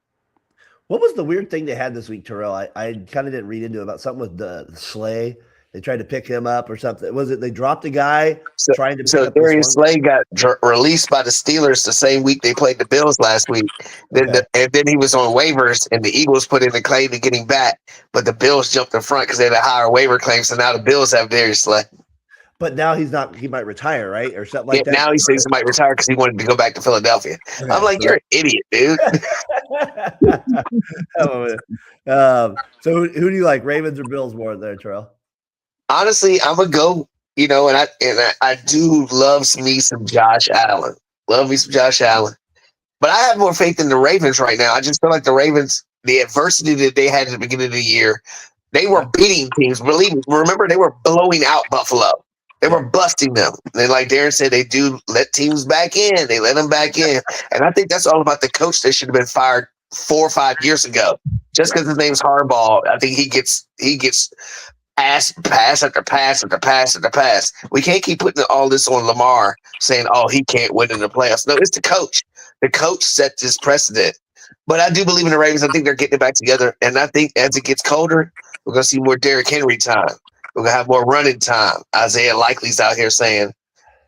What was the weird thing they had this week, Terrell? I kind of didn't read into it about something with the Slay. They tried to pick him up or something. Was it they dropped a guy trying to pick up Darius Slay got released by the Steelers the same week they played the Bills last week. And then he was on waivers, and the Eagles put in a claim to get him back. But the Bills jumped in front because they had a higher waiver claim. So now the Bills have Darius Slay. But now he's not. He might retire, right, or something like that. Now he says he might retire because he wanted to go back to Philadelphia. Okay, I'm like, you're an idiot, dude. So who do you like, Ravens or Bills more there, Terrell? Honestly, I'm gonna go. And I do love me some Josh Allen. Love me some Josh Allen. But I have more faith in the Ravens right now. I just feel like the Ravens, the adversity that they had at the beginning of the year, they were beating teams. Remember, they were blowing out Buffalo. They were busting them. They, like Darren said, they do let teams back in. They let them back in. And I think that's all about the coach that should have been fired 4 or 5 years ago. Just because his name's Harbaugh, I think he gets pass after pass after pass after pass. We can't keep putting all this on Lamar, saying, oh, he can't win in the playoffs. No, it's the coach. The coach set this precedent. But I do believe in the Ravens. I think they're getting it back together. And I think as it gets colder, we're going to see more Derrick Henry time. We're going to have more running time. Isaiah Likely's out here saying,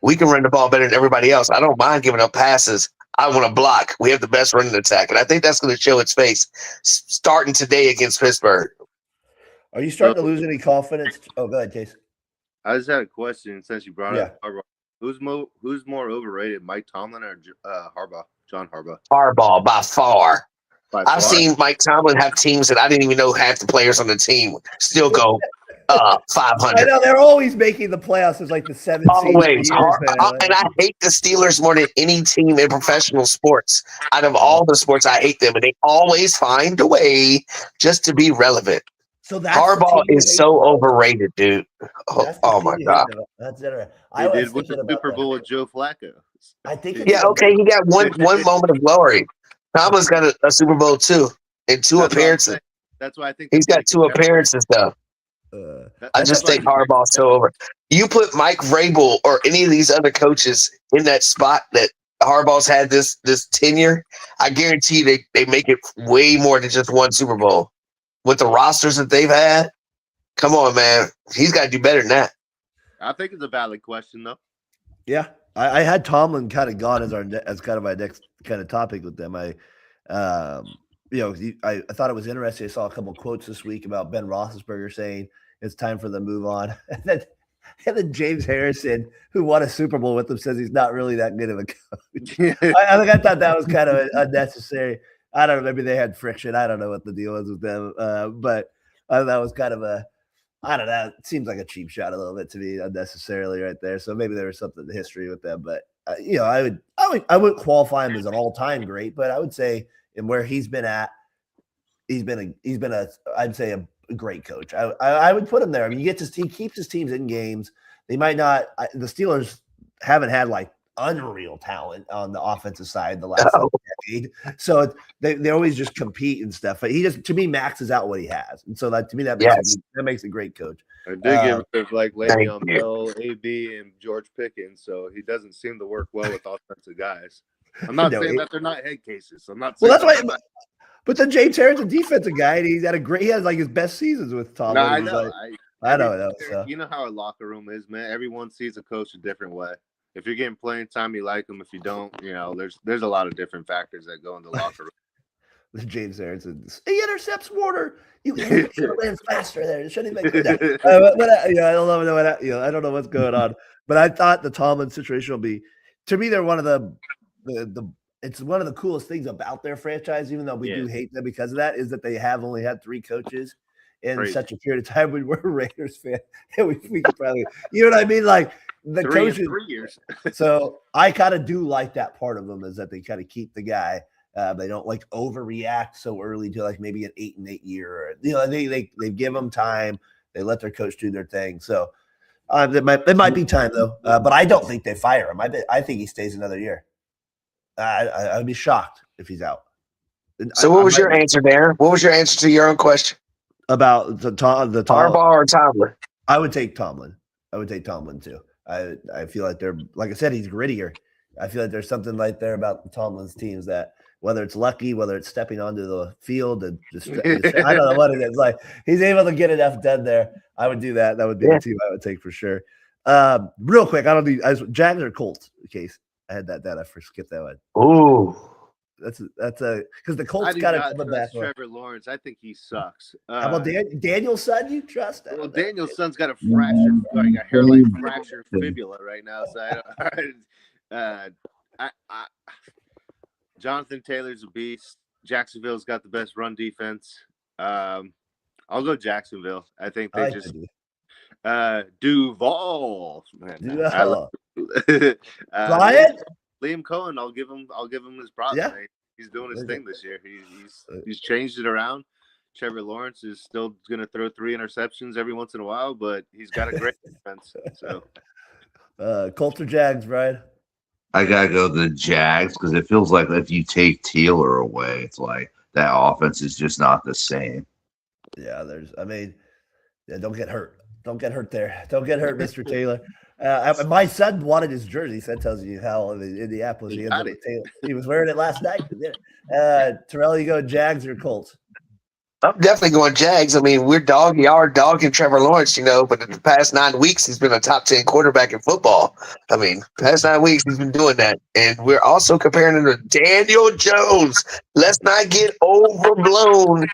we can run the ball better than everybody else. I don't mind giving up passes. I want to block. We have the best running attack. And I think that's going to show its face starting today against Pittsburgh. Are you starting to lose any confidence? Oh, go ahead, Case. I just had a question since you brought up Harbaugh. Who's more overrated, Mike Tomlin or Harbaugh? John Harbaugh. Harbaugh by far. I've seen Mike Tomlin have teams that I didn't even know half the players on the team still go 500. I know they're always making the playoffs as like the 7th seed for Always. years, man. And I hate the Steelers more than any team in professional sports. Out of all the sports, I hate them, and they always find a way just to be relevant. So that's Harbaugh is so overrated, dude. Oh my God. That's interesting. He did win the Super Bowl with Joe Flacco. I think. Yeah, okay, he got one moment of glory. Tomlin's got a Super Bowl too, in two appearances. That's why I think he's got 2 appearances though. I just think Harbaugh's so over. You put Mike Vrabel or any of these other coaches in that spot that Harbaugh's had this tenure, I guarantee they make it way more than just one Super Bowl. With the rosters that they've had, come on, man. He's got to do better than that. I think it's a valid question, though. Yeah, I had Tomlin kind of gone as kind of my next kind of topic with them. I thought it was interesting. I saw a couple quotes this week about Ben Roethlisberger saying it's time for them to move on, and then James Harrison, who won a Super Bowl with them, says he's not really that good of a coach. I thought that was kind of unnecessary. I don't know. Maybe they had friction. I don't know what the deal is with them. But I thought that was kind of I don't know. It seems like a cheap shot a little bit to me unnecessarily right there. So maybe there was something in history with them. But I wouldn't qualify him as an all-time great, but I would say in where he's been at, he's been I'd say a great coach. I would put him there. I mean, he keeps his teams in games. They might not. The Steelers haven't had like unreal talent on the offensive side the last decade. So they always just compete and stuff. But he just, to me, maxes out what he has. And so that, to me, that makes a great coach. I did give like Le'Veon Bell, AB, and George Pickens. So he doesn't seem to work well with offensive guys. I'm not saying that they're not head cases. I'm not saying that's why. But then James Harrison's a defensive guy, and he has like his best seasons with Tom. No, I know. I know. So. You know how a locker room is, man. Everyone sees a coach a different way. If you're getting playing time, you like them. If you don't, there's a lot of different factors that go in the locker room. James Harrison, he intercepts Warner. You ran faster there. Shouldn't even go down. I don't know I don't know what's going on. But I thought the Tomlin situation will be, to me, they're one of the it's one of the coolest things about their franchise, even though we do hate them because of that, is that they have only had 3 coaches in such a period of time. When we're a Raiders fan, we could probably, you know what I mean? Like the coaches, 3 years. So I kind of do like that part of them, is that they kind of keep the guy. They don't like overreact so early to like maybe an 8-8 year. Or, they give them time. They let their coach do their thing. So it might be time though. But I don't think they fire him. I think he stays another year. I'd be shocked if he's out. So what was your answer there? What was your answer to your own question? About the Harbaugh or Tomlin? I would take Tomlin. I would take Tomlin too. I feel like they're, like I said, he's grittier. I feel like there's something right there about the Tomlin's teams that, whether it's lucky, whether it's stepping onto the field and just I don't know what it is. Like he's able to get enough done there. I would do that. That would be the team I would take for sure. Real quick, I don't need Jags or Colts in case I had that I skipped that one. Ooh. That's because the Colts got to come back. Trevor Lawrence, I think he sucks. How about Daniel's son? You trust? Well, Daniel's son's got a fractured, like a hairline fractured fibula right now. So Jonathan Taylor's a beast. Jacksonville's got the best run defense. I'll go Jacksonville. I think they Duval. Duval. Brian? Liam Cohen, I'll give him his props. Yeah. He's doing his thing this year. He's changed it around. Trevor Lawrence is still going to throw 3 interceptions every once in a while, but he's got a great defense. So, Colts or Jags, Brian? I gotta go the Jags because it feels like if you take Taylor away, it's like that offense is just not the same. Yeah, don't get hurt. Don't get hurt there. Don't get hurt, Mr. Taylor. My son wanted his jersey. So that tells you how in Indianapolis he was wearing it last night. Terrell, you go Jags or Colts? I'm definitely going Jags. I mean, we're dogging Trevor Lawrence, but in the past 9 weeks, he's been a top 10 quarterback in football. I mean, past 9 weeks, he's been doing that. And we're also comparing him to Daniel Jones. Let's not get overblown.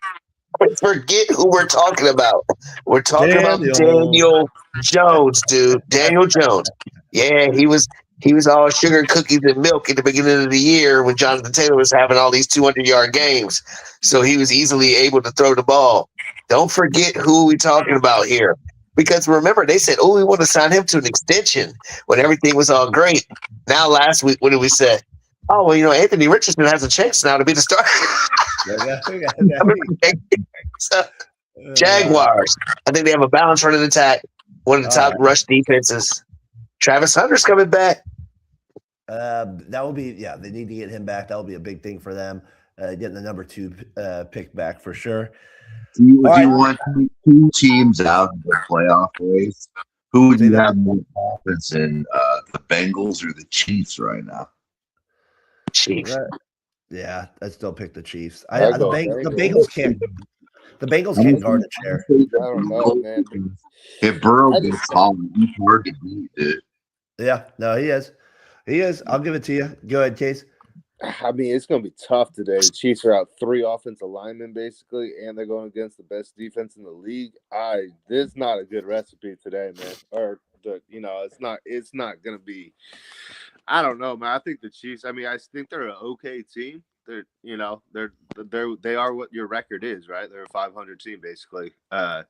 Forget who we're talking about. We're talking about Daniel Jones, dude. Daniel Jones. Yeah, he was He was all sugar, cookies, and milk at the beginning of the year when Jonathan Taylor was having all these 200-yard games. So he was easily able to throw the ball. Don't forget who we're talking about here. Because remember, they said, we want to sign him to an extension when everything was all great. Now, last week, what did we say? Oh, well, Anthony Richardson has a chance now to be the starter. Jaguars. I think they have a balanced running attack, one of the top rush defenses. Travis Hunter's coming back. That will be, they need to get him back. That will be a big thing for them, getting the number 2 pick back for sure. Do you want 2 teams out in the playoff race? Who would you have more confidence in, the Bengals or the Chiefs right now? Chiefs. Yeah, I still pick the Chiefs. The Bengals can't. The Bengals can't guard a chair. I don't know, man. If Burrow gets home, he's hard to beat, dude. Yeah, no, he is. He is. I'll give it to you. Go ahead, Case. I mean, it's going to be tough today. The Chiefs are out 3 offensive linemen, basically, and they're going against the best defense in the league. This is not a good recipe today, man. It's not going to be. I don't know, man. I think the Chiefs. I mean, I think they're an okay team. They are what your record is, right? They're a 500 team, basically. The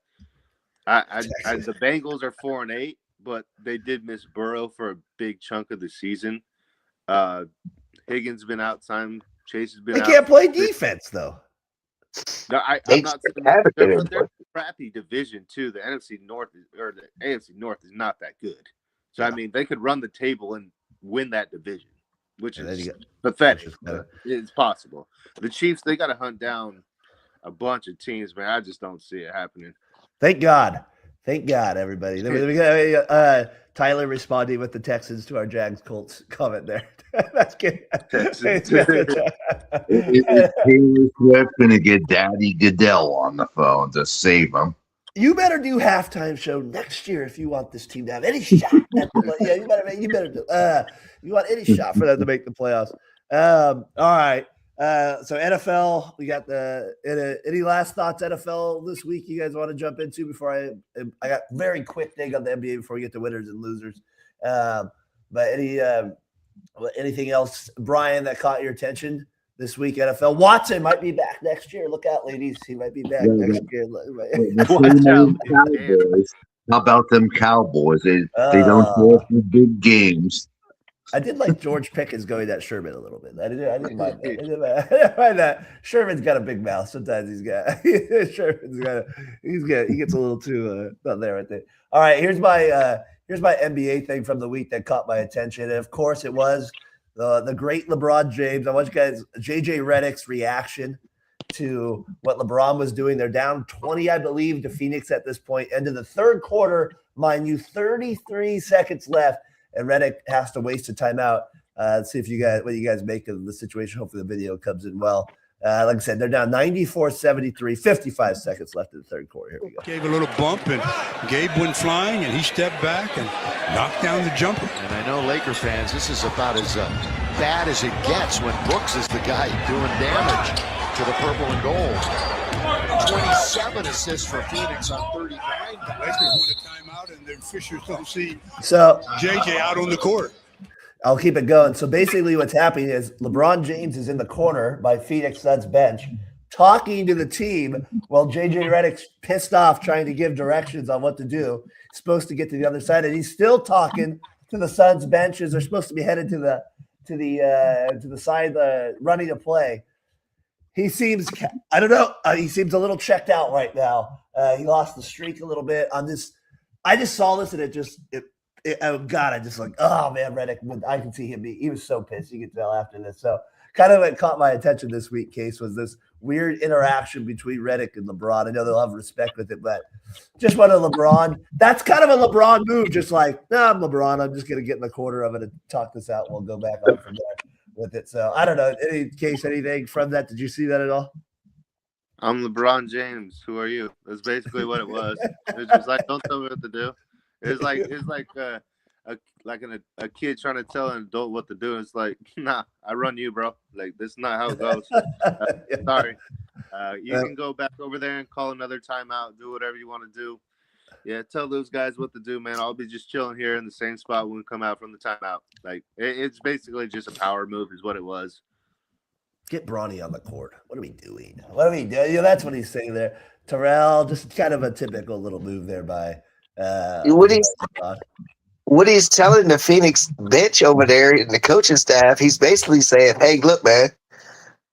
Bengals are 4-8, but they did miss Burrow for a big chunk of the season. Higgins been out. Chase has been out. They can't play defense, though. No, I'm not saying they're a crappy division, too. The NFC North the AFC North is not that good. So, I mean, they could run the table and win that division, which is pathetic. It's possible. The Chiefs, they got to hunt down a bunch of teams, man. I just don't see it happening. Thank God. Thank God, everybody. Tyler responding with the Texans to our Jags Colts comment there. That's good. Is Taylor Swift going to get Daddy Goodell on the phone to save him? You better do halftime show next year if you want this team to have any shot. You better do. You want any shot for them to make the playoffs. All right. So NFL, we got any last thoughts NFL this week you guys want to jump into before I got very quick thing on the NBA before we get to winners and losers. But anything else, Brian, that caught your attention this week? NFL. Watson might be back next year. Look out, ladies. He might be back next year. How about them Cowboys? They don't show up for big games. I did like George Pickens going at Sherman a little bit. I didn't mind that. I didn't mind that. Sherman's got a big mouth. Sometimes he gets a little too not there right there. All right, here's my NBA thing from the week that caught my attention. And of course, it was the great LeBron James. I want you guys, JJ Redick's reaction to what LeBron was doing. They're down 20, I believe, to Phoenix at this point. End of the third quarter, mind you, 33 seconds left. And Redick has to waste a timeout. Let's see what you guys make of the situation. Hopefully the video comes in well. Like I said, they're down 94-73, 55 seconds left in the third quarter. Here we go. Gave a little bump, and Gabe went flying, and he stepped back and knocked down the jumper. And I know Laker fans, this is about as bad as it gets when Brooks is the guy doing damage to the purple and gold. 27 assists for Phoenix on 39. Lakers want a timeout, and the officials don't see JJ out on the court. I'll keep it going. So basically what's happening is LeBron James is in the corner by Phoenix Suns bench talking to the team while JJ Redick's pissed off trying to give directions on what to do. He's supposed to get to the other side, and he's still talking to the Suns benches. They're supposed to be headed to the side running a play. He seems, I don't know, he seems a little checked out right now. He lost the streak a little bit on this. I just saw this and oh God, I just like, oh man, Redick, I can see him. He was so pissed. You could tell after this. So kind of what caught my attention this week, Case, was this weird interaction between Redick and LeBron. I know they'll have respect with it, but just one of LeBron. That's kind of a LeBron move. Just like, I'm LeBron. I'm just going to get in the corner of it and talk this out. We'll go back on from there with it. So I don't know. Anything from that? Did you see that at all? I'm LeBron James. Who are you? That's basically what it was. It's just like, don't tell me what to do. It's like a kid trying to tell an adult what to do. It's like, nah, I run you, bro. Like, this is not how it goes. Sorry. You can go back over there and call another timeout, do whatever you want to do. Yeah, tell those guys what to do, man. I'll be just chilling here in the same spot when we come out from the timeout. Like it's basically just a power move, is what it was. Get Bronny on the court. What are we doing? What are we doing? You know, that's what he's saying there. Terrell, just kind of a typical little move there by what he's telling the Phoenix bench over there and the coaching staff, he's basically saying, hey, look, man,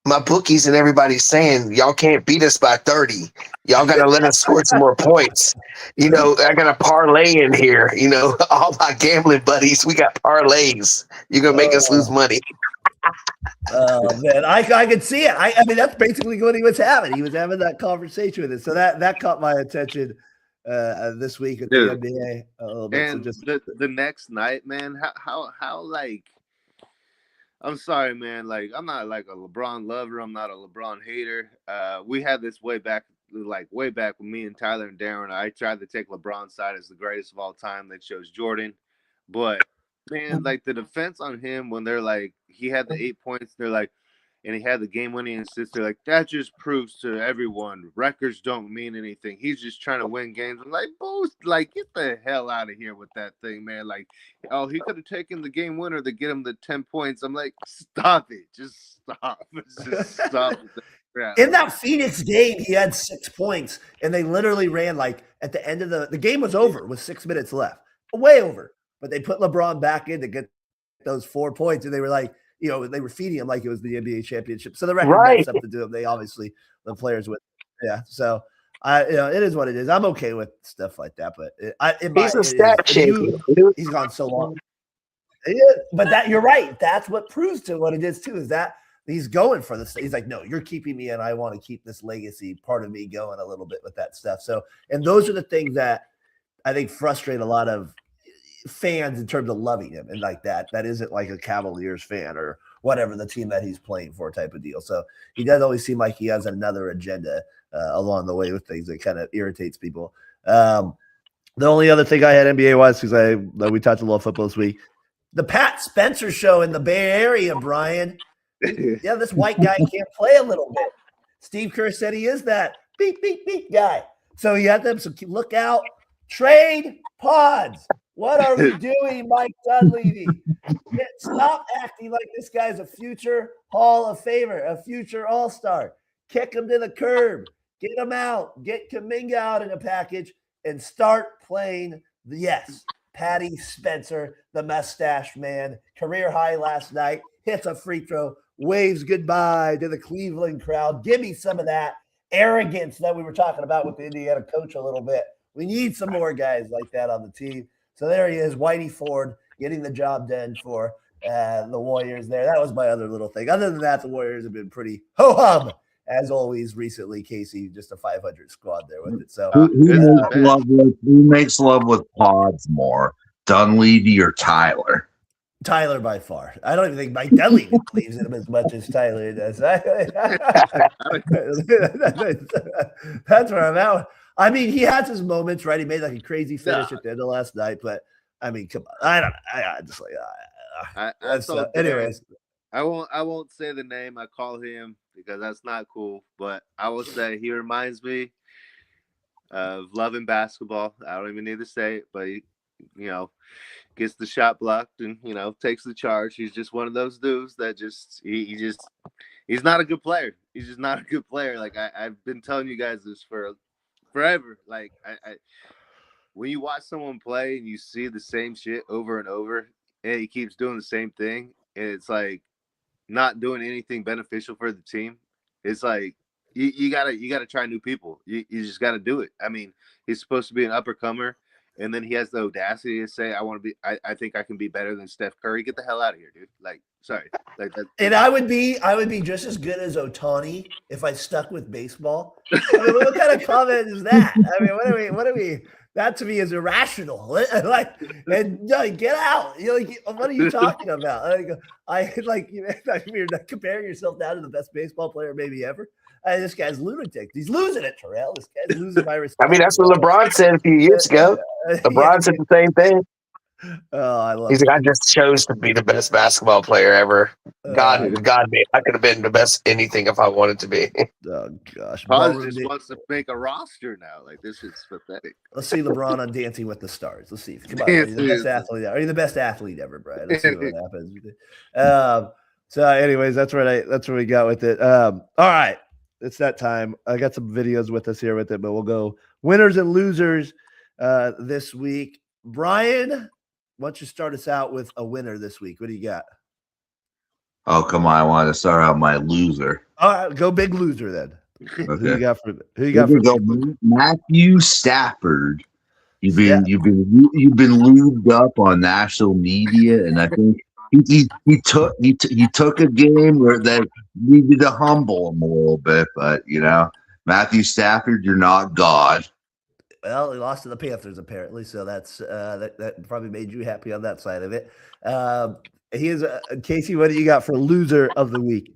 my bookies and everybody's saying y'all can't beat us by 30. Y'all got to let us score some more points. You know, I got a parlay in here. You know, all my gambling buddies, we got parlays. You're going to make us lose money. Oh, man, I could see it. I mean, that's basically what he was having. He was having that conversation with it. So that caught my attention this week at the NBA a little bit. And so just the next night, man, how like, I'm sorry, man. Like, I'm not like a LeBron lover. I'm not a LeBron hater. We had this way back with me and Tyler and Darren. I tried to take LeBron's side as the greatest of all time. They chose Jordan. But, man, like the defense on him when they're like, he had the 8 points. They're like, and he had the game-winning assist. They're like, that just proves to everyone records don't mean anything. He's just trying to win games. I'm like, boost, like, get the hell out of here with that thing, man. Like, oh, he could have taken the game winner to get him the 10 points. I'm like, stop it. Just stop. Just stop. In that Phoenix game, he had 6 points, and they literally ran like at the end of the game was over with 6 minutes left. Way over. But they put LeBron back in to get those 4 points, and they were like, you know, they were feeding him like it was the NBA championship. So the record meant something to them. They obviously, the players with, yeah. So it is what it is. I'm okay with stuff like that, but he's a stat champion. He's gone so long. But you're right. That's what proves to what it is too, is that he's going for this. He's like, no, you're keeping me, and I want to keep this legacy part of me going a little bit with that stuff. So, and those are the things that I think frustrate a lot of fans in terms of loving him and like that isn't like a Cavaliers fan or whatever the team that he's playing for type of deal. So he does always seem like he has another agenda along the way with things that kind of irritates people. The only other thing I had NBA wise, because we talked a little football this week, the Pat Spencer show in the Bay Area, Brian. Yeah, this white guy can't play a little bit. Steve Kerr said he is that beep beep beep guy. So you have them. So look out. Trade pods. What are we doing, Mike Dunleavy? Stop acting like this guy's a future Hall of Famer, a future All-Star. Kick him to the curb. Get him out. Get Kuminga out in a package and start playing Patty Spencer, the mustache man. Career high last night. Hits a free throw. Waves goodbye to the Cleveland crowd. Give me some of that arrogance that we were talking about with the Indiana coach a little bit. We need some more guys like that on the team. So there he is, Whitey Ford, getting the job done for the Warriors there. That was my other little thing. Other than that, the Warriors have been pretty ho-hum, as always, recently. Casey, just a 500 squad there with it. So who makes love with pods more, Dunleavy or Tyler? Tyler by far. I don't even think Mike Dunleavy believes in him as much as Tyler does. That's where I'm at. I mean, he has his moments, right? He made like a crazy finish at the end of last night, but I mean, come on. I don't know. I just like, anyways. I won't say the name I call him because that's not cool, but I will say he reminds me of loving basketball. I don't even need to say it, but he, gets the shot blocked and, takes the charge. He's just one of those dudes that he's not a good player. He's just not a good player. Like I've been telling you guys this for forever. Like I when you watch someone play and you see the same shit over and over and he keeps doing the same thing and it's like not doing anything beneficial for the team, it's like you gotta try new people. You just gotta do it. I mean, he's supposed to be an uppercomer, and then he has the audacity to say, I think I can be better than Steph Curry. Get the hell out of here, dude. Like, sorry. Like that. And I would be just as good as Ohtani if I stuck with baseball. I mean, what kind of comment is that? I mean, what are we? That to me is irrational. Like, and get out. What are you talking about? You're not comparing yourself now to the best baseball player maybe ever. This guy's lunatic. He's losing it, Terrell. This guy's losing my respect. I mean, that's what LeBron said a few years ago. LeBron said the same thing. Oh, I love He's it. like, I just chose to be the best basketball player ever. God made. I could have been the best anything if I wanted to be. Oh gosh, Paz just wants to make a roster now. Like, this is pathetic. Let's see LeBron on Dancing with the Stars. Let's see. Come on, are you the best athlete? Are you the best athlete ever, Brian? Let's see what happens. So, anyways, that's what we got with it. All right, it's that time. I got some videos with us here with it, but we'll go winners and losers this week. Brian, why don't you start us out with a winner this week? What do you got? Oh, come on. I want to start out my loser. All right, go big loser then. Okay. Who you got for Matthew Stafford? You've been lubed up on national media, and I think he took a game where that needed to humble him a little bit. But Matthew Stafford, you're not God. Well, he lost to the Panthers apparently, so that's that probably made you happy on that side of it. He is Casey. What do you got for loser of the week?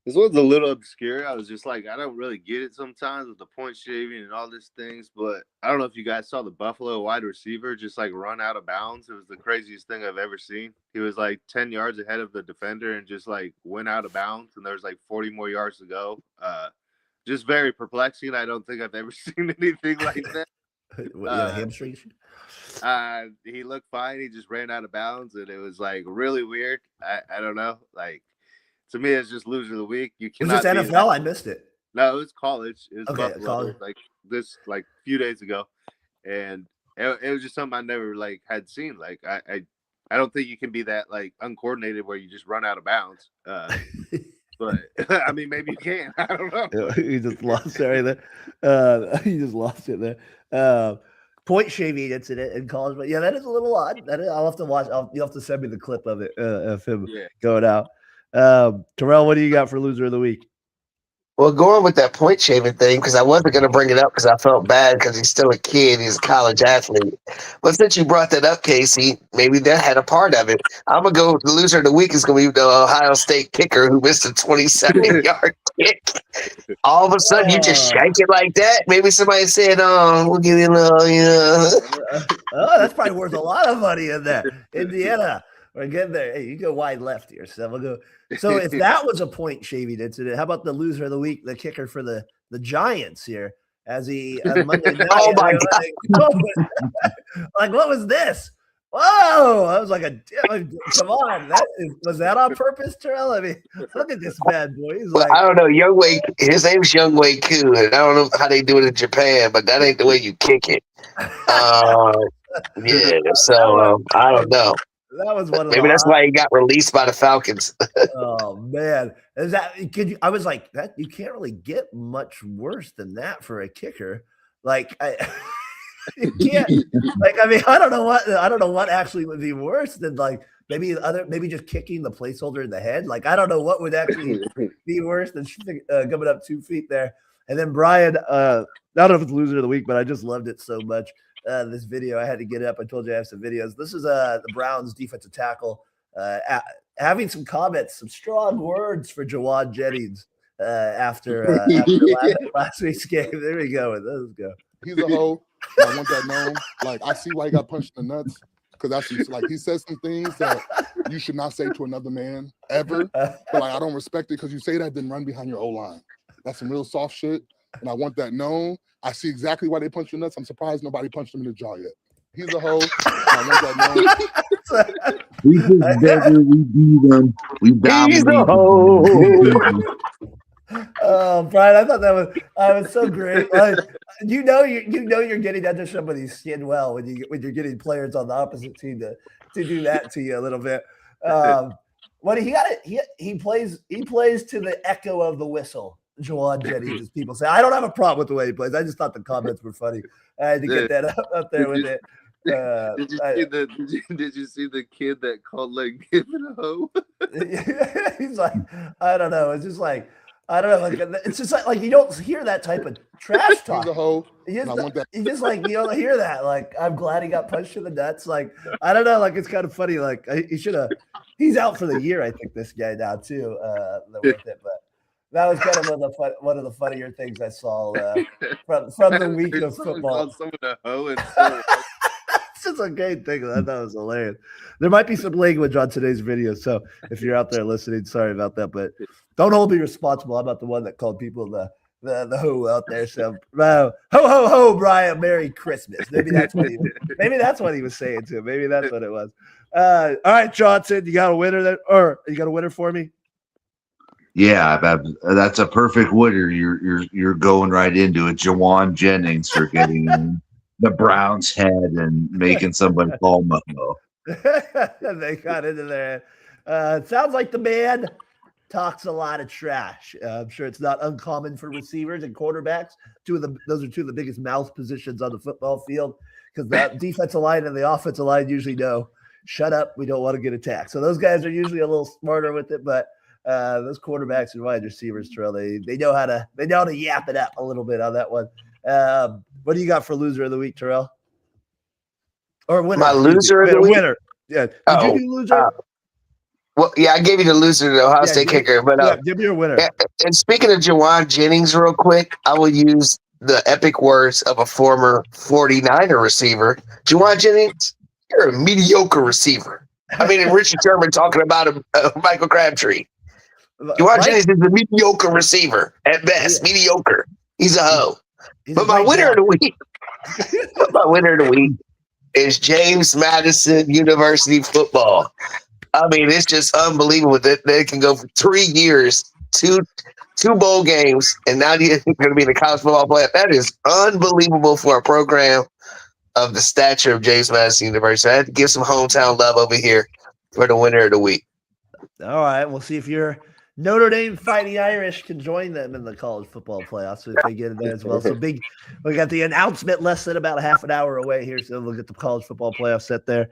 This one's a little obscure. I was just like, I don't really get it sometimes with the point shaving and all these things, but I don't know if you guys saw the Buffalo wide receiver just like run out of bounds. It was the craziest thing I've ever seen. He was like 10 yards ahead of the defender and just like went out of bounds, and there was like 40 more yards to go. Just very perplexing. I don't think I've ever seen anything like that. Hamstring? He looked fine. He just ran out of bounds, and it was like really weird. I don't know. Like, to me, it's just loser of the week. You cannot. Was this NFL? I missed it. No, it was college. It was okay, Buffalo, like few days ago, and it was just something I never like had seen. Like I don't think you can be that like uncoordinated where you just run out of bounds. But I mean, maybe you can. I don't know. He just lost it right there. He just lost it there. Point shaving incident in college, but yeah, that is a little odd. I'll have to watch. You'll have to send me the clip of it of him going out. Terrell, what do you got for loser of the week? Well, going with that point shaving thing, because I wasn't going to bring it up because I felt bad because he's still a kid. He's a college athlete. But since you brought that up, Casey, maybe that had a part of it. I'm going to go with the loser of the week is going to be the Ohio State kicker who missed a 27-yard kick. All of a sudden, you just shank it like that. Maybe somebody said, we'll give you a little, Oh, that's probably worth a lot of money in there. Indiana. We're getting there. Hey, you go wide left here. So we'll go. So if that was a point shaving incident, how about the loser of the week, the kicker for the Giants here, as he Monday night? Oh my God! Like, what was this? Whoa! I was like, come on! Was that on purpose, Terrell? I mean, look at this bad boy. He's I don't know. Youngwei, his name's Youngwei Koo, and I don't know how they do it in Japan, but that ain't the way you kick it. Yeah. So I don't know. That was one of maybe that's why he got released by the Falcons. Oh man, is that? I was like, that you can't really get much worse than that for a kicker. Like you can't. Like I mean, I don't know what actually would be worse than like maybe just kicking the placeholder in the head. Like I don't know what would actually be worse than coming up 2 feet there. And then Brian, I don't know if it's loser of the week, but I just loved it so much. This video, I had to get it up. I told you I have some videos. This is the Browns defensive tackle having some comments, some strong words for Jawan Jennings after last week's game. There we go. Let's go. He's a hoe. I want that known. Like, I see why he got punched in the nuts, because that's like he says some things that you should not say to another man ever. But like, I don't respect it because you say that, then run behind your O-line. That's some real soft shit, and I want that known. I see exactly why they punched you nuts. I'm surprised nobody punched him in the jaw yet. He's a hoe. I want that known. We just better. We beat them. We dominated. He's a hoe. Oh, Brian, I thought that was so great. Like, you know you're getting under somebody's skin well when you're getting players on the opposite team to do that to you a little bit. What he plays to the echo of the whistle. Jawan Jennings, as people say. I don't have a problem with the way he plays. I just thought the comments were funny. I had to get that up there with it. Did you see the kid that called like giving a hoe? He's like, I don't know. It's just like, I don't know. Like, it's just like you don't hear that type of trash talk. He's a hoe. You just like you don't hear that. Like, I'm glad he got punched in the nuts. Like, I don't know. Like, it's kind of funny. Like, he should have. He's out for the year. I think this guy now too. With it, but. That was kind of one of the funnier things I saw from the week of football. Someone a hoe and It's a great thing. I thought it was hilarious. There might be some language on today's video, so if you're out there listening, sorry about that, but don't hold me responsible. I'm not the one that called people the hoe out there. So ho ho ho, Brian, Merry Christmas. Maybe that's what he was saying too. Maybe that's what it was. All right, Johnson, you got a winner there, or you got a winner for me? Yeah, that's a perfect winner. You're going right into it. Jawan Jennings for getting the Browns head and making somebody call Momo. They got into there. It sounds like the man talks a lot of trash. I'm sure it's not uncommon for receivers and quarterbacks. Those are two of the biggest mouth positions on the football field, because the defensive line and the offensive line usually know, shut up, we don't want to get attacked. So those guys are usually a little smarter with it, but those quarterbacks and wide receivers, Terrell, they know how to yap it up a little bit on that one. What do you got for loser of the week, Terrell? Or winner? My loser of the week? Winner. Yeah. Did you do loser? Well, yeah, I gave you the loser to the Ohio State kicker. But give me your winner. And speaking of Jawan Jennings real quick, I will use the epic words of a former 49er receiver. Jawan Jennings, you're a mediocre receiver. I mean, Richard Sherman talking about Michael Crabtree. Jawan Jennings is a mediocre receiver at best. Yeah. Mediocre. He's a hoe. But my winner of the week is James Madison University football. I mean, it's just unbelievable that they can go for 3 years, two bowl games, and now you're going to be in the college football playoff. That is unbelievable for a program of the stature of James Madison University. I had to give some hometown love over here for the winner of the week. All right, we'll see if your Notre Dame Fighting Irish can join them in the college football playoffs if they get in there as well. So we got the announcement less than about a half an hour away here, so we'll get the college football playoff set there.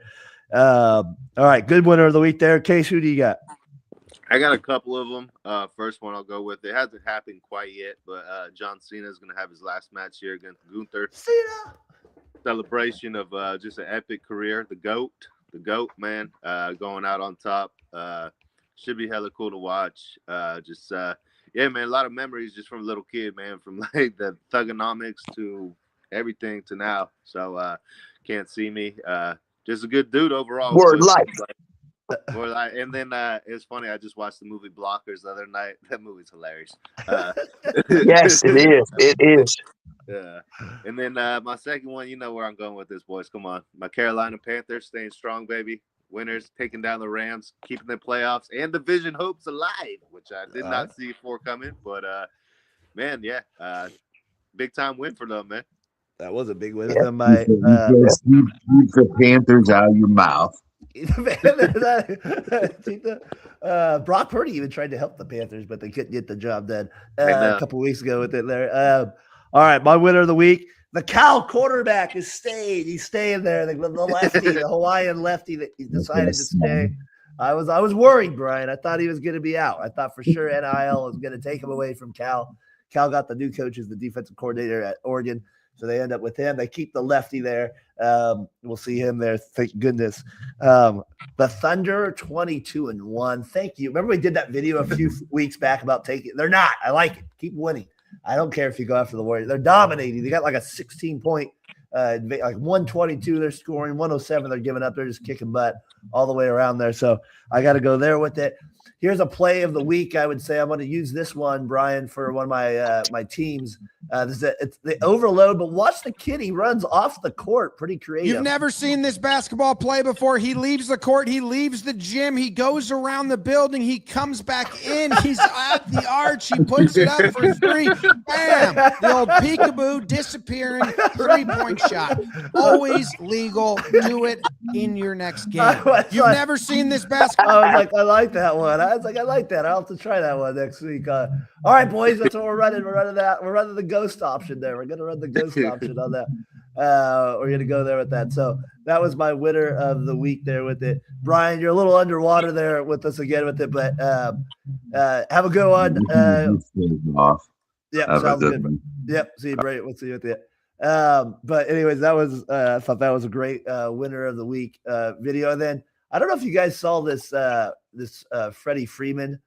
All right, good winner of the week there. Case, who do you got? I got a couple of them. First one I'll go with. It hasn't happened quite yet, but John Cena is going to have his last match here against Gunther. Cena! Celebration of just an epic career. The GOAT, man, going out on top. Should be hella cool to watch. Yeah, man, a lot of memories just from a little kid, man, from like the thugonomics to everything to now. So can't see me. Just a good dude overall. Word life. And then it's funny. I just watched the movie Blockers the other night. That movie's hilarious. Yes, it is. It is. Yeah. And then my second one, you know where I'm going with this, boys. Come on. My Carolina Panthers staying strong, baby. Winners taking down the Rams, keeping the playoffs and division hopes alive, which I did not see coming. But, man, yeah, big time win for them, man. That was a big win. Keep the Panthers out of your mouth. Brock Purdy even tried to help the Panthers, but they couldn't get the job done a couple weeks ago with it there. All right, my winner of the week. The Cal quarterback is staying. He's staying there. The lefty, the Hawaiian lefty that he decided to stay. I was worried, Brian. I thought he was going to be out. I thought for sure NIL was going to take him away from Cal. Cal got the new coach as the defensive coordinator at Oregon, so they end up with him. They keep the lefty there. We'll see him there. Thank goodness. The Thunder 22-1. Thank you. Remember we did that video a few weeks back about taking. They're not. I like it. Keep winning. I don't care if you go after the Warriors. They're dominating. They got like a 16-point, like 122 they're scoring, 107 they're giving up. They're just kicking butt all the way around there. So I got to go there with it. Here's a play of the week. I would say I'm going to use this one, Brian, for one of my teams. It's the overload, but watch the kid. He runs off the court. Pretty creative. You've never seen this basketball play before. He leaves the court. He leaves the gym. He goes around the building. He comes back in. He's at the arch. He puts it up for three. Bam! The old peekaboo disappearing three-point shot. Always legal. Do it in your next game. You've never seen this basketball. I was like, I like that one. I was like, I like that. I'll have to try that one next week. All right, boys, that's what we're running. We're running that. We're running the ghost option there. We're going to run the ghost option on that. We're going to go there with that. So that was my winner of the week there with it. Brian, you're a little underwater there with us again with it, but have a good one. Yeah, sounds good. Yep, see you, Brian. We'll see you at the end. But anyways, that was I thought that was a great winner of the week video. And then I don't know if you guys saw this Freddie Freeman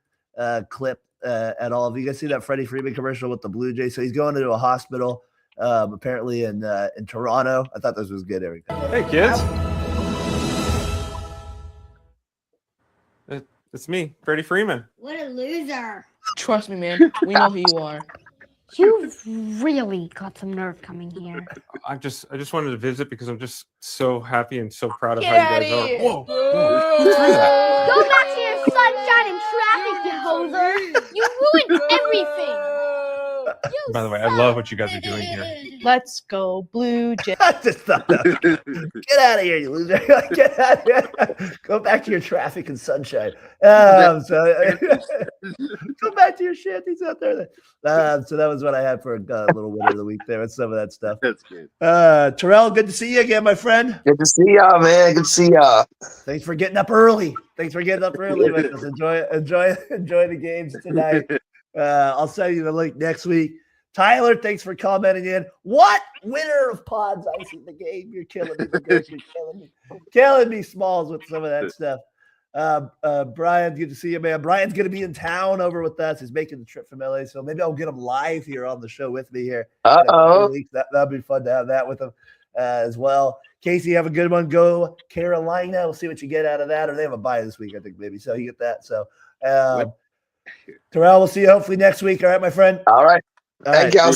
clip at all. Have you guys seen that Freddie Freeman commercial with the Blue Jays? So he's going into a hospital apparently in Toronto. I thought this was good, Eric. Hey, kids. It's me, Freddie Freeman. What a loser. Trust me, man. We know who you are. You've really got some nerve coming here. I just wanted to visit because I'm just so happy and so proud of Get how you guys outta are. here. Whoa. Go back to your sunshine and traffic, you hoser. You ruined everything. By the way, I love what you guys are doing here. Let's go, Blue Jays. I just thought that was good. Get out of here, you loser. Get out of here. Go back to your traffic and sunshine. Go back to your shanties out there. So that was what I had for a little winner of the week there with some of that stuff. That's good. Terrell, good to see you again, my friend. Good to see y'all, man. Good to see y'all. Thanks for getting up early. With us. Enjoy the games tonight. I'll send you the link next week. Tyler, thanks for commenting in. What winner of pods icing the game? You're killing me. You're killing me, Smalls, with some of that stuff. Brian, good to see you, man. Brian's going to be in town over with us. He's making the trip from LA, so maybe I'll get him live here on the show with me here. That'd be fun to have that with him as well. Casey, have a good one. Go Carolina. We'll see what you get out of that. Or they have a bye this week, I think, maybe. So you get that. So, Terrell, we'll see you hopefully next week. All right, my friend? All right. Thank y'all.